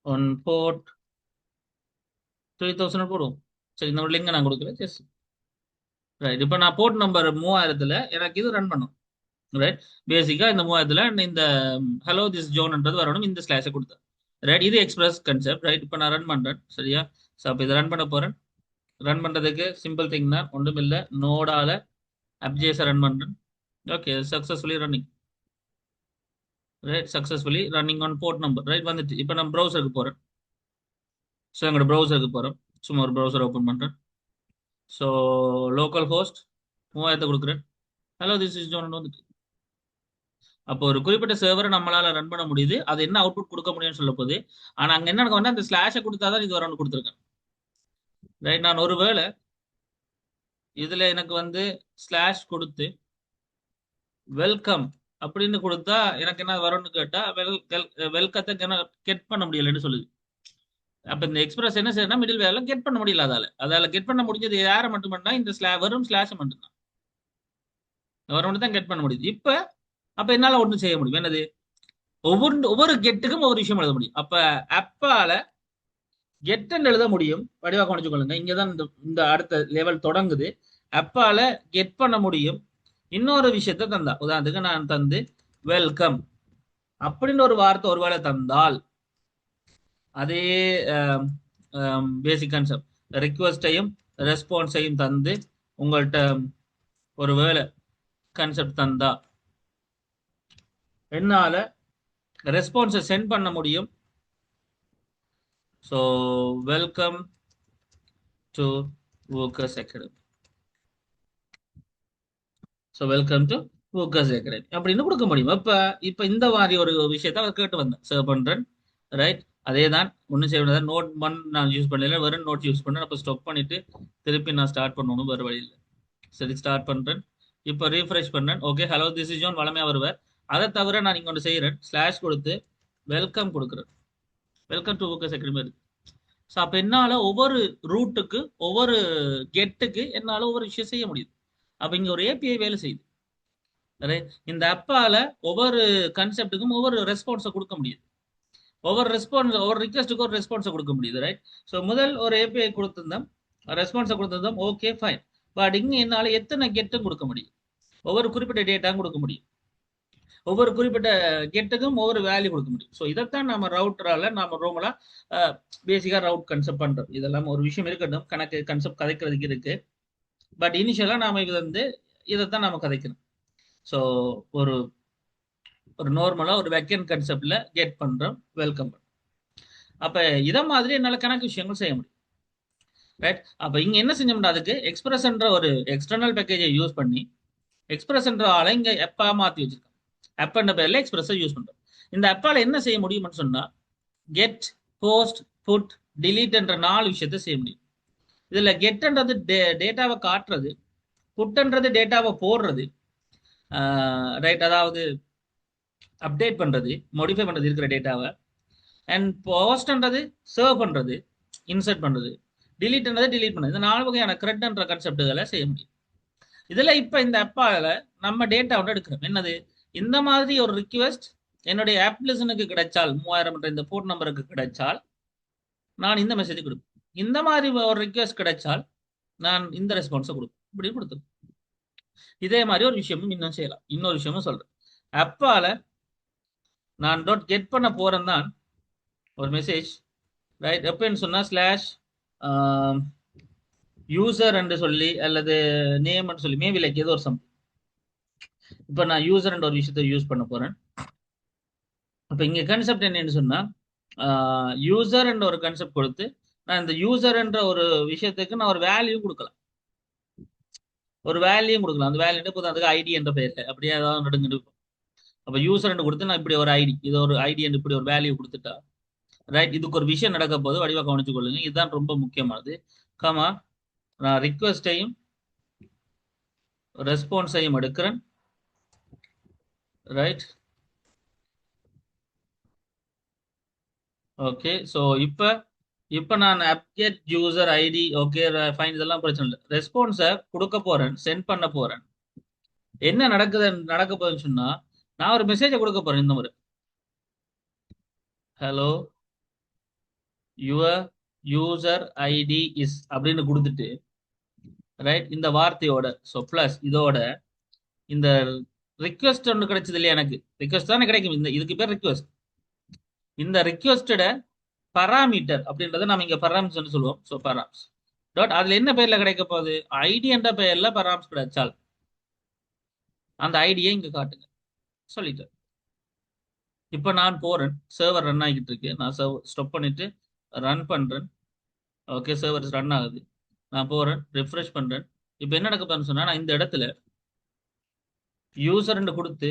ஒன் போர்ட் 3000 போடுவோம். சரி, இந்த லிங்க் நான் கொடுக்குறேன். Just right. இப்போ நான் போர்ட் நம்பர் 3000ல எனக்கு இது ரன் பண்ணும். ரைட். பேசிக்கா இந்த 3000ல இந்த ஹலோ திஸ் ஜோன்ன்றது வரணும். இந்த ஸ்லாஷை கொடுத்தேன். ரைட். இது எக்ஸ்பிரஸ் கன்செப்ட். ரைட். இப்போ நான் ரன் பண்றேன். சரியா? ஸோ அப்போ இதை ரன் பண்ண போறேன். ரன் பண்றதுக்கு சிம்பிள் திங் தான், ஒன்றும் இல்லை. நோடால அப்ஜேஸை ரன் பண்றேன். Okay, successfully running. Right. Successfully running on port number. Right. வந்துட்டு இப்போ நான் ப்ரௌசருக்கு போறேன். ஸோ எங்களோட ப்ரௌசருக்கு போறோம். சும்மா ஒரு ப்ரௌசர் ஓப்பன் பண்றேன். ஸோ லோக்கல் ஹோஸ்ட் 3000 கொடுக்குறேன். ஹலோ திஸ் இஸ் ஜோன் வந்துட்டு. அப்போ ஒரு குறிப்பிட்ட சர்வரை நம்மளால ரன் பண்ண முடியுது. அது என்ன அவுட்புட் கொடுக்க முடியும்னு சொல்ல போகுது. ஆனா அங்க என்ன வந்து அந்த ஸ்லாஷை கொடுத்தாதான் இது வரணும்னு கொடுத்துருக்கேன். ரைட். நான் ஒருவேளை இதுல எனக்கு வந்து ஸ்லாஷ் கொடுத்து வெல்கம் அப்படின்னு கொடுத்தா எனக்கு என்ன வரும்னு கேட்டா வெல்கத்தை கெட் பண்ண முடியலன்னு சொல்லுது. அப்ப இந்த எக்ஸ்பிரஸ் என்ன செய்யணும், மிடில் வேர்ல கெட் பண்ண முடியல. அதால கெட் பண்ண முடிஞ்சது யாரை மட்டும் பண்ணா இந்த வெறும் ஸ்லாஷ் மட்டும்தான். வரும் தான் கெட் பண்ண முடியுது. இப்ப அப்ப என்னால ஒன்றும் செய்ய முடியும். என்னது? ஒவ்வொரு கெட்டுக்கும் ஒவ்வொரு விஷயம் எழுத முடியும். அப்ப அப்பால கெட்ன்னு எழுத முடியும். வடிவா கவனிச்சு கொள்ளுங்க. இங்கதான் இந்த அடுத்த லெவல் தொடங்குது. அப்பால கெட் பண்ண முடியும். இன்னொரு விஷயத்த தந்தா, உதாரணத்துக்கு நான் தந்து வெல்கம் அப்படின்னு ஒரு வார்த்தை ஒருவேளை தந்தால் அதே பேசிக் கான்செப்ட் ரிக்வஸ்டையும் ரெஸ்பான்ஸையும் தந்து உங்கள்கிட்ட ஒரு வேலை கான்செப்ட் தந்தா என்னால ரெஸ்பான்ஸை சென்ட் பண்ண முடியும். So welcome to workers academy. So welcome to workers academy அப்படின்னு கொடுக்க முடியும். இப்போ இந்த மாதிரி ஒரு விஷயத்த கேட்டு வந்தேன், சர்வ் பண்றேன். ரைட். அதே தான் ஒன்றும் செய்ய முடியாது. நோட் 1 நான் யூஸ் பண்ணல, வெறும் நோட் யூஸ் பண்ணேன். அப்போ ஸ்டாப் பண்ணிட்டு திருப்பி நான் ஸ்டார்ட் பண்ணணும், வேறு வழியில். சரி, ஸ்டார்ட் பண்றேன். இப்போ ரீஃப்ரெஷ் பண்றேன். Okay, hello this is John வளமையா வருவார். அதை தவிர நான் இங்க ஒன்று செய்யறேன், ஸ்லாஷ் கொடுத்து வெல்கம் கொடுக்குறேன். வெல்கம் டு ஒர்க்கர்ஸ் அகாடமி இருக்கு. ஸோ அப்போ என்னால் ஒவ்வொரு ரூட்டுக்கு ஒவ்வொரு கெட்டுக்கு என்னால் ஒவ்வொரு விஷயம் செய்ய முடியுது. அப்போ இங்கே ஒரு ஏபிஐ வேலை செய்யுது. இந்த அப்பால ஒவ்வொரு கன்செப்டுக்கும் ஒவ்வொரு ரெஸ்பான்ஸை கொடுக்க முடியுது. ஒவ்வொரு ரிக்வெஸ்ட்டுக்கு ஒரு ரெஸ்பான்ஸை கொடுக்க முடியுது. ரைட். ஸோ முதல் ஒரு ஏபிஐ கொடுத்துருந்தோம், ரெஸ்பான்ஸை கொடுத்துருந்தோம். Okay fine. பட் இங்கே என்னால் எத்தனை கெட்டும் கொடுக்க முடியும், ஒவ்வொரு குறிப்பிட்ட டேட்டாவும் கொடுக்க முடியும். ஒவ்வொரு குறிப்பிட்ட கெட்டுக்கும் ஒவ்வொரு வேல்யூ கொடுக்க முடியும். ஸோ இதைத்தான் நம்ம ரவுட்டரால நம்ம ரோமலா பேசிக்காக ரவுட் கன்செப்ட் பண்றோம். இதெல்லாம் ஒரு விஷயம் இருக்கட்டும், கணக்கு கன்செப்ட் கதைக்கிறதுக்கு இருக்கு. பட் இனிஷியலா நாம இது வந்து இதைத்தான் நாம கதைக்கணும். ஸோ ஒரு நார்மலா ஒரு வெக்கன் கன்செப்ட்ல கெட் பண்றோம், வெல்கம் பண்றோம். அப்ப இதை மாதிரி என்னால கணக்கு விஷயங்கள் செய்ய முடியும். ரைட். அப்ப இங்க என்ன செஞ்சோம்னா, அதுக்கு எக்ஸ்பிரஸ்ன்ற ஒரு எக்ஸ்டர்னல் பேக்கேஜை யூஸ் பண்ணி எக்ஸ்பிரஸ்ன்ற ஆளை இங்க எப்பா மாத்தி வச்சிருக்கோம். அப்ன்ற பேர்ல எக்ஸ்பிரஸ் யூஸ் பண்றோம். இந்த அப்பால என்ன செய்ய முடியும்னு சொன்னா, கெட், போஸ்ட், புட், டிலீட் என்ற 4 விஷயத்த செய்ய முடியும். இதுல கெட்ன்றது டேட்டாவை காட்டுறது, புட்ன்றது டேட்டாவை போடுறது, ரைட், அதாவது அப்டேட் பண்றது, மாடிஃபை பண்றது இருக்கிற டேட்டாவை. அண்ட் போஸ்ட்ன்றது சர்வ் பண்றது, இன்சர்ட் பண்றது, டிலீட்ன்றது டிலீட் பண்றது. இந்த 4 வகையான கிரெட்ன்ற கான்செப்டுகளை செய்ய முடியும். இதுல இப்ப இந்த அப்பால நம்ம டேட்டாவோட எடுக்கிறோம். என்னது? இந்த மாதிரி ஒரு ரிக்வெஸ்ட் என்னுடைய ஆப்ளிகேஷனுக்கு கிடைச்சால், 3000 இந்த போர்ட் நம்பருக்கு கிடைச்சால் நான் இந்த மெசேஜ் கொடுப்பேன். இந்த மாதிரி ஒரு ரிக்வெஸ்ட் கிடைச்சால் நான் இந்த ரெஸ்பான்ஸை கொடுப்பேன். இப்படி கொடுத்து இதே மாதிரி ஒரு விஷயமும் இன்னும் செய்யலாம். இன்னொரு விஷயமும் சொல்றேன். அப்பால நான் டாட் கெட் பண்ண போறேன் தான் ஒரு மெசேஜ். ரைட். எப்பன்னு சொன்னா ஸ்லாஷ் யூசர் என்று சொல்லி அல்லது நேம் சொல்லி மேபி லைக் ஏதோ ஒரு சம். இப்போ நான் யூசர் என்ற ஒரு விஷயத்தை யூஸ் பண்ண போறேன். அப்போ இங்க கான்செப்ட் என்னன்னு சொன்னா, யூசர் என்ற ஒரு கான்செப்ட் கொடுத்து நான் இந்த யூசர் என்ற ஒரு விஷயத்துக்கு நான் ஒரு வேல்யூ கொடுக்கலாம். ஒரு வேல்யூ கொடுக்கலாம். அந்த வேல்யூ இப்போ அதுக்கு ஐடி என்ற பெயர்ல அப்படியே ஏதாவது நடுங்க இருக்கும். அப்போ யூசர் என்று கொடுத்து நான் இப்படி ஒரு ஐடி, இது ஒரு ஐடி என்று இப்படி ஒரு வேல்யூ கொடுத்துட்டா, ரைட், இதுக்கு ஒரு விஷயம் நடக்க போது வடிவா கவனிச்சு கொள்ளுங்க. இதுதான் ரொம்ப முக்கியமானது. கமா நான் ரிக்வெஸ்டையும் ரெஸ்பான்ஸையும் எடுக்கிறேன். ரைட். ஓகே. ஸோ இப்போ நான் அப்கெட் யூசர் ஐடி ஓகே ஃபைன் இதெல்லாம் பிரச்சனை இல்லை. ரெஸ்பான்ஸை கொடுக்க போறேன், சென்ட் பண்ண போறேன். என்ன நடக்க போகுதுன்னு சொன்னா, நான் ஒரு மெசேஜை கொடுக்க போறேன். இந்த மாதிரி hello your user ID is அப்படின்னு கொடுத்துட்டு, ரைட், இந்த வார்த்தையோட ஸோ ப்ளஸ் இதோட இந்த ரிக்வெஸ்ட் ஒன்று கிடைச்சது இல்லையா, எனக்கு ரிக்வெஸ்ட் தானே கிடைக்கும். இதுக்கு பேர் ரிக்வெஸ்ட். இந்த ரிக்வெஸ்டோட பராமீட்டர் அப்படின்றத நம்ம இங்க பராமீட்டர் சொல்லுவோம். ஸோ பராம்ஸ் டாட் அதுல என்ன பெயர்ல கிடைக்க போகுது, ஐடி என்ற பெயர்ல பராம்ஸ் கிடைச்சால் அந்த ஐடியை இங்க காட்டுங்க சொல்லிட்டு. இப்போ நான் போறேன், சர்வர் ரன் ஆகிட்டு இருக்கு. நான் சர்வர் ஸ்டாப் பண்ணிட்டு ரன் பண்றேன். ஓகே, சர்வர் ரன் ஆகுது. நான் போறேன், ரிஃப்ரெஷ் பண்றேன். இப்போ என்ன நடக்க போறேன்னு சொன்னா, நான் இந்த இடத்துல யூசர்ன்னு கொடுத்து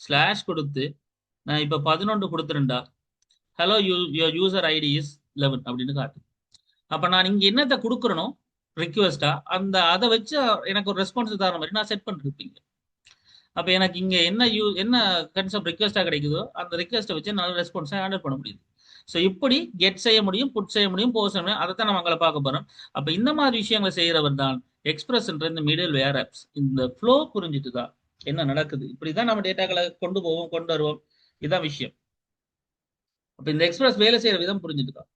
ஸ்லாஷ் கொடுத்து நான் இப்போ 11 கொடுத்துருண்டா, ஹலோ யூசர் ஐடி இஸ் 11 அப்படின்னு காட்டு. அப்ப நான் இங்க என்னத்தை கொடுக்குறனோ ரிக்வெஸ்டா அதை வச்சு எனக்கு ஒரு ரெஸ்பான்ஸ் தர மாதிரி நான் செட் பண்ணிருப்பீங்க. அப்ப எனக்கு இங்க என்ன கன்செப்ட் ரிக்வெஸ்டா கிடைக்குதோ அந்த ரிக்வெஸ்ட்டை வச்சு நல்ல ரெஸ்பான்ஸை ஹேண்டில் பண்ண முடியுது. ஸோ இப்படி கெட் செய்ய முடியும், புட் செய்ய முடியும், போஸ்ட் செய்ய முடியும். அதை தான் நம்ம அங்கே பார்க்க போறோம். அப்ப இந்த மாதிரி விஷயங்களை செய்யறவர் தான் எக்ஸ்பிரஸ்ன்ற இந்த மிடில் வேர் ஆப்ஸ். இந்த ஃப்ளோ புரிஞ்சுட்டு தான் என்ன நடக்குது, இப்படிதான் நம்ம டேட்டாக்களை கொண்டு போவோம், கொண்டு வருவோம். இதுதான் விஷயம். அப்ப இந்த எக்ஸ்பிரஸ் வேலை செய்யற விதம் புரிஞ்சுட்டு தான்.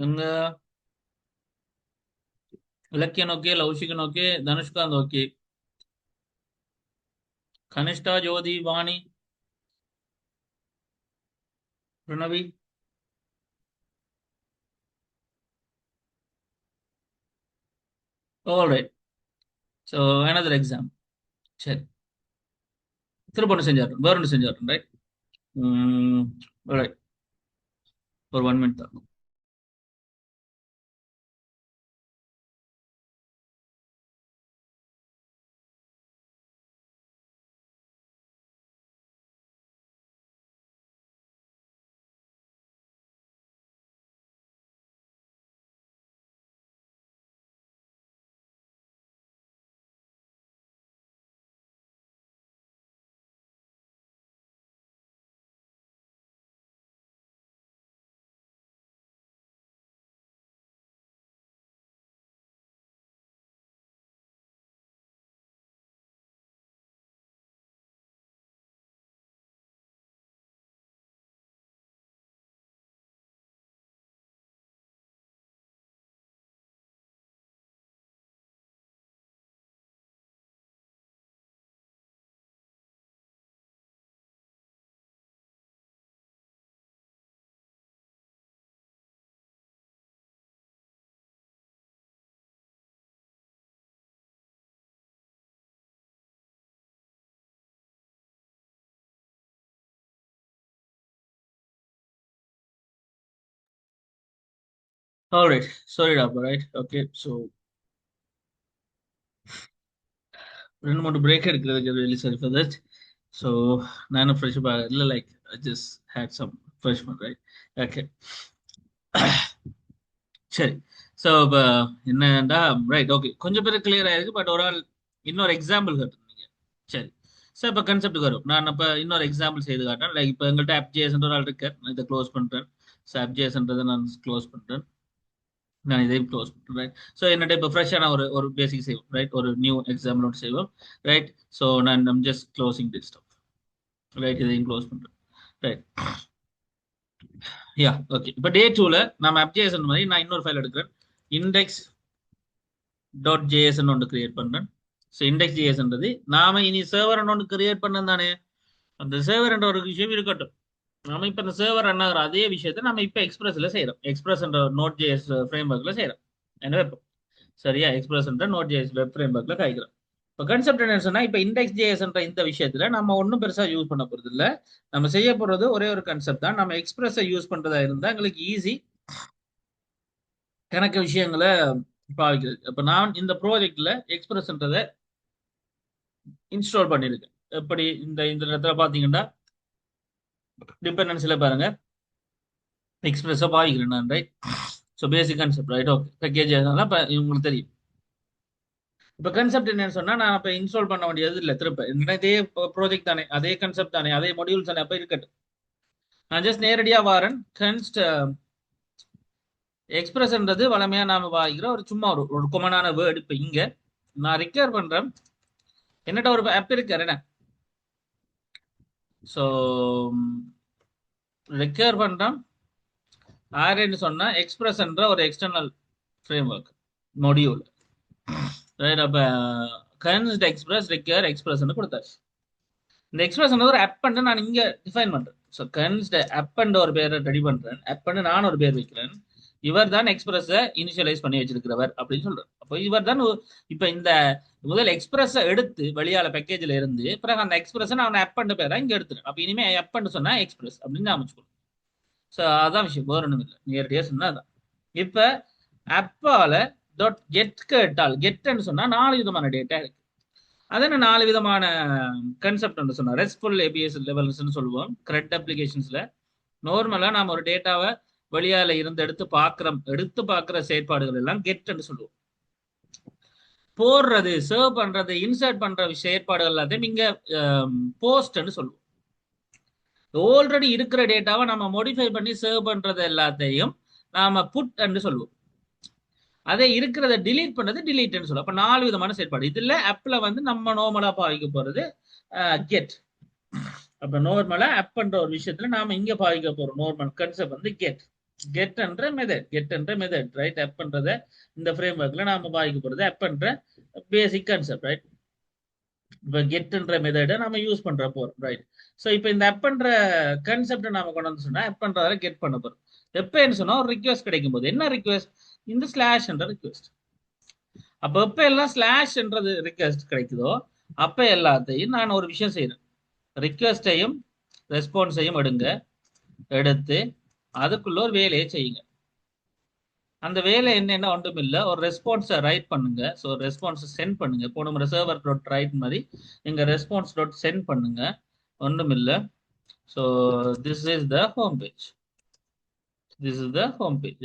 இங்க Ilakkiyan okay, Loushikan okay, Thanushkanth okay, Kanishta, Jothi, Vani, Pranavi. All right. So another exam. சரி, திரும்ப ஒன்று செஞ்சாட்டும், வேற ஒன்று செஞ்சாட்டும். ரைட். ரைட். ஒரு 1 minute தான். All right. சாரிடா. ரைட். ஓகே. ஸோ 2 3 பிரேக் எடுக்கிறதுக்கு really sorry for that. So நானும் ஃப்ரெஷ் இல்லை, like just had some fresh right. Okay. சரி. ஸோ இப்போ என்னண்டா, ரைட், ஓகே, கொஞ்சம் பேர் கிளியர் ஆயிருக்கு. பட் ஒரு ஆள் இன்னொரு எக்ஸாம்பிள் காட்டுறீங்க. சரி. ஸோ இப்போ கன்செப்ட் வரும். நான் இப்போ இன்னொரு எக்ஸாம்பிள் செய்து காட்டுறேன். லைக் இப்போ எங்கள்கிட்ட AppJS ஒரு ஆள் இருக்கார். நான் இதை க்ளோஸ் பண்ணுறேன். ஸோ AppJSன்றதை நான் க்ளோஸ் பண்ணுறேன். நான் இதையும் க்ளோஸ் பண்ணுறேன். ரைட். ஸோ என்னட்ட இப்போ ஃப்ரெஷ்ஷான ஒரு பேசிக் செய்வோம். ரைட். ஒரு நியூ எக்ஸாம்பிள் ஒன்று செய்வோம். ரைட். ஸோ நான் just closing this stop. Right. இதையும் க்ளோஸ் பண்ணுறேன். ரைட். யா, ஓகே. இப்போ டே 2ல நம்ம AppJS மாதிரி நான் இன்னொரு ஃபைல் எடுக்கிறேன். index.js ஒன்று கிரியேட் பண்றேன். ஸோ index.jsன்றது நாம இனி சர்வர் ஒன்று கிரியேட் பண்ணது தானே. அந்த சர்வர் என்ற ஒரு விஷயம் இருக்கட்டும். நம்ம இப்ப இந்த சர்வர் ரன் ஆகிற அதே விஷயத்தை நம்ம இப்ப எக்ஸ்பிரஸ்ல செய்யறோம். எக்ஸ்பிரஸ் என்ற Node.js ஃப்ரேம் ஒர்க்ல செய்யறோம். என்ன வைப்போம். சரியா, எக்ஸ்பிரஸ் என்ற Node.js வெப் ஃப்ரேம் ஒர்க்ல காய்க்கிறோம். இப்போ கான்செப்ட் என்ன சொன்னா இப்போ இண்டெக்ஸ் ஜேஎஸ்ன்ற இந்த விஷயத்துல நம்ம ஒன்றும் பெருசா யூஸ் பண்ண போறது இல்ல. நம்ம செய்ய போறது ஒரே ஒரு கான்செப்ட் தான். நம்ம எக்ஸ்பிரஸை யூஸ் பண்றதா இருந்தா எங்களுக்கு ஈஸி கணக்கு விஷயங்களை பாவிக்கிறது. இப்போ நான் இந்த ப்ராஜெக்ட்ல எக்ஸ்பிரஸ்ன்றதை இன்ஸ்டால் பண்ணியிருக்கேன். எப்படி இந்த இந்த இடத்துல பாத்தீங்கன்னா டிபெண்டன்சில பாருங்க எக்ஸ்பிரஸை பாவிக்கிறேன் நான், right? So basic concept, right? Okay, package அதனால இப்போ உங்களுக்கு தெரியும். இப்போ கான்செப்ட் என்னன்னு சொன்னா நான் இப்போ இன்ஸ்டால் பண்ண வேண்டியது இல்லை. திரும்ப என்னன்னா இதே ப்ராஜெக்ட் தானே, அதே கான்செப்ட் தானே, அதே மாடியூல்ஸ் தானே, அப்போ இருக்கட்டும். நான் ஜஸ்ட் நேரடியா வாரன். எக்ஸ்பிரஸ்ன்றது வளமையா நாம வாங்கிக்கிற ஒரு சும்மா ஒரு கொமனான வேர்டு. இப்போ இங்க நான் ரிக்கவர் பண்றேன், என்னட்ட ஒரு ஆப் இருக்கு என்ன. ஸோ ரிக்கவர் பண்றேன் ஆர்ன்னு சொன்னா எக்ஸ்பிரஸ்ன்ற ஒரு external frame work module, right? அப்ப கன்ஸ்ட் எக்ஸ்பிரஸ் ரிக்கவர் எக்ஸ்பிரஸ்ன்னு கொடுத்தாச்சு. இந்த எக்ஸ்பிரஸ் ஒரு ஆப் பண்ண நான் இங்க டிஃபைன் பண்றேன். ஸோ கன்ஸ்ட் ஆப் ஒரு பேரை ரெடி பண்றேன், ஆப் நான் ஒரு பேர் வைக்கிறேன். இவர் தான் எக்ஸ்பிரஸை இனிஷியலைஸ் பண்ணி வச்சிருக்கிறவர் அப்படின்னு சொல்றாரு. அப்போ இவர் தான் இப்ப இந்த முதல் எக்ஸ்பிரஸை எடுத்து வெளியால பேக்கேஜ்ல இருந்து பிறகு அந்த எக்ஸ்பிரஸை நான் ஆப் பண்ண பேரா இங்க எடுத்துறேன். அப்ப இனிமே ஆப் சொன்னா எக்ஸ்பிரஸ் அப்படின்னு அமைச்சுக்கணும். ஸோ அதான் விஷயம், வேற ஒன்றும் இல்லை, நேரடியா சொன்னா அதான். இப்ப அப்பால டாட் கெட் கேட்டால் கெட்ன்னு சொன்னா 4 விதமான டேட்டா இருக்கு. அதன 4 விதமான கன்செப்ட் சொன்னா ரெஸ்ட்ஃபுல் ஏபிஎஸ் லெவல்ஸ்னு சொல்லுவோம். கிரெட் அப்ளிகேஷன்ஸ்ல நார்மலா நாம ஒரு டேட்டாவை வெளியால இருந்து எடுத்து பார்க்கிற செயற்பாடுகள் எல்லாம் கெட்ன்னு சொல்லுவோம். போடுறது, சர்வ் பண்றது, இன்சர்ட் பண்ற செயற்பாடுகள் எல்லாத்தையும் இங்க போஸ்ட்னு சொல்லுவோம். ஆல்ரெடி இருக்கிற டேட்டாவை நம்ம மாடிஃபை பண்ணி சர்வ் பண்றது எல்லாத்தையும் நாம புட்ன்னு சொல்லுவோம். அதே இருக்கிறத டிலீட் பண்ணது டிலீட்னு சொல்லுவோம். அப்ப 4 விதமான செயற்பாடு. இதுல ஆப்ல வந்து நம்ம நார்மலா பாவிக்க போறது கெட். அப்ப நார்மலா ஆப்ன்ற ஒரு விஷயத்துல நாம இங்க பாவிக்க போறோம் நார்மல் கான்செப்ட் வந்து கெட். கெட்ன்ற மெத்தட், ரைட்? ஆப்ன்றத இந்த ஃப்ரேம் ஒர்க்ல நாம பாவிக்க போறது ஆப்ன்ற பேசிக் கான்செப்ட், ரைட்? இப்ப கெட்ன்ற மெத்தடை நம்ம யூஸ் பண்ற போறோம், ரைட்? ஸோ இப்போ இந்த ஆப்ன்ற கான்செப்ட் நாம கொண்டு வந்து சொன்னா ஆப்ன்றதால கெட் பண்ண போறோம். எப்பன்னு சொன்னா ஒரு ரிக்வெஸ்ட் கிடைக்கும் போது, என்ன ரிக்வெஸ்ட்? இந்த ஸ்லாஷ்ன்ற ரிக்வெஸ்ட். அப்ப எப்ப எல்லாம் ஸ்லாஷ்ன்றது ரிக்வெஸ்ட் கிடைக்குதோ அப்ப எல்லாத்தையும் நான் ஒரு விஷயம் செய்யறேன். ரிக்வெஸ்டையும் ரெஸ்பான்ஸையும் எடுத்து அதுக்குள்ள ஒரு வேலையை செய்யுங்க. அந்த வேலை என்ன ஒன்றும் இல்லை, ஒரு ரெஸ்பான்ஸை ரைட் பண்ணுங்க. ஸோ ரெஸ்பான்ஸை சென்ட் பண்ணுங்க. இப்போ நம்ம சர்வர் டாட் ரைட் மாதிரி இங்க ரெஸ்பான்ஸ் டாட் சென்ட் பண்ணுங்க. ஒன்றும் இல்லை. So this is the home page,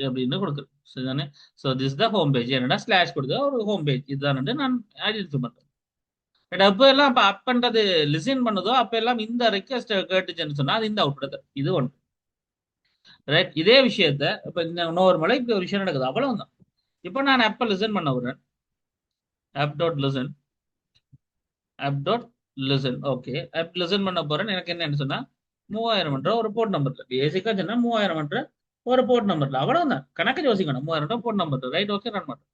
அப்படின்னு கொடுக்குறேன், சரிதானே? So this the home page. என்னடா ஸ்லாஷ் கொடுத்தா ஒரு ஹோம் பேஜ் இதுதான் நான் ஐடென்டிஃபை பண்றேன். பட் அப்போ எல்லாம் இப்போ அப் பண்றது லிசன் பண்ணுதோ அப்ப எல்லாம் இந்த ரெக்வெஸ்ட் கேட்டுச்சுன்னு சொன்னா அது இந்த அவுட் இது ஒன்று, ரைட்? இதே விஷயத்த இப்ப இந்த நார்மலா இப்படி ஒரு விஷயம் நடக்குது, அவ்வளவுதான். இப்போ நான் ஆப்பை லிசன் பண்ண விடுறேன். App dot listen. Okay, app listen பண்ண போறேன். எனக்கு என்னன்னு சொன்னா 3000 ஒரு போர்ட் நம்பர்ல, பேசிக்கா சொன்னா 3000 ஒரு போர்ட் நம்பர்ல, அவ்வளவுதான். கணக்கு யோசிக்கணும். 3000 port number, right? Okay, run பண்ணுறேன்,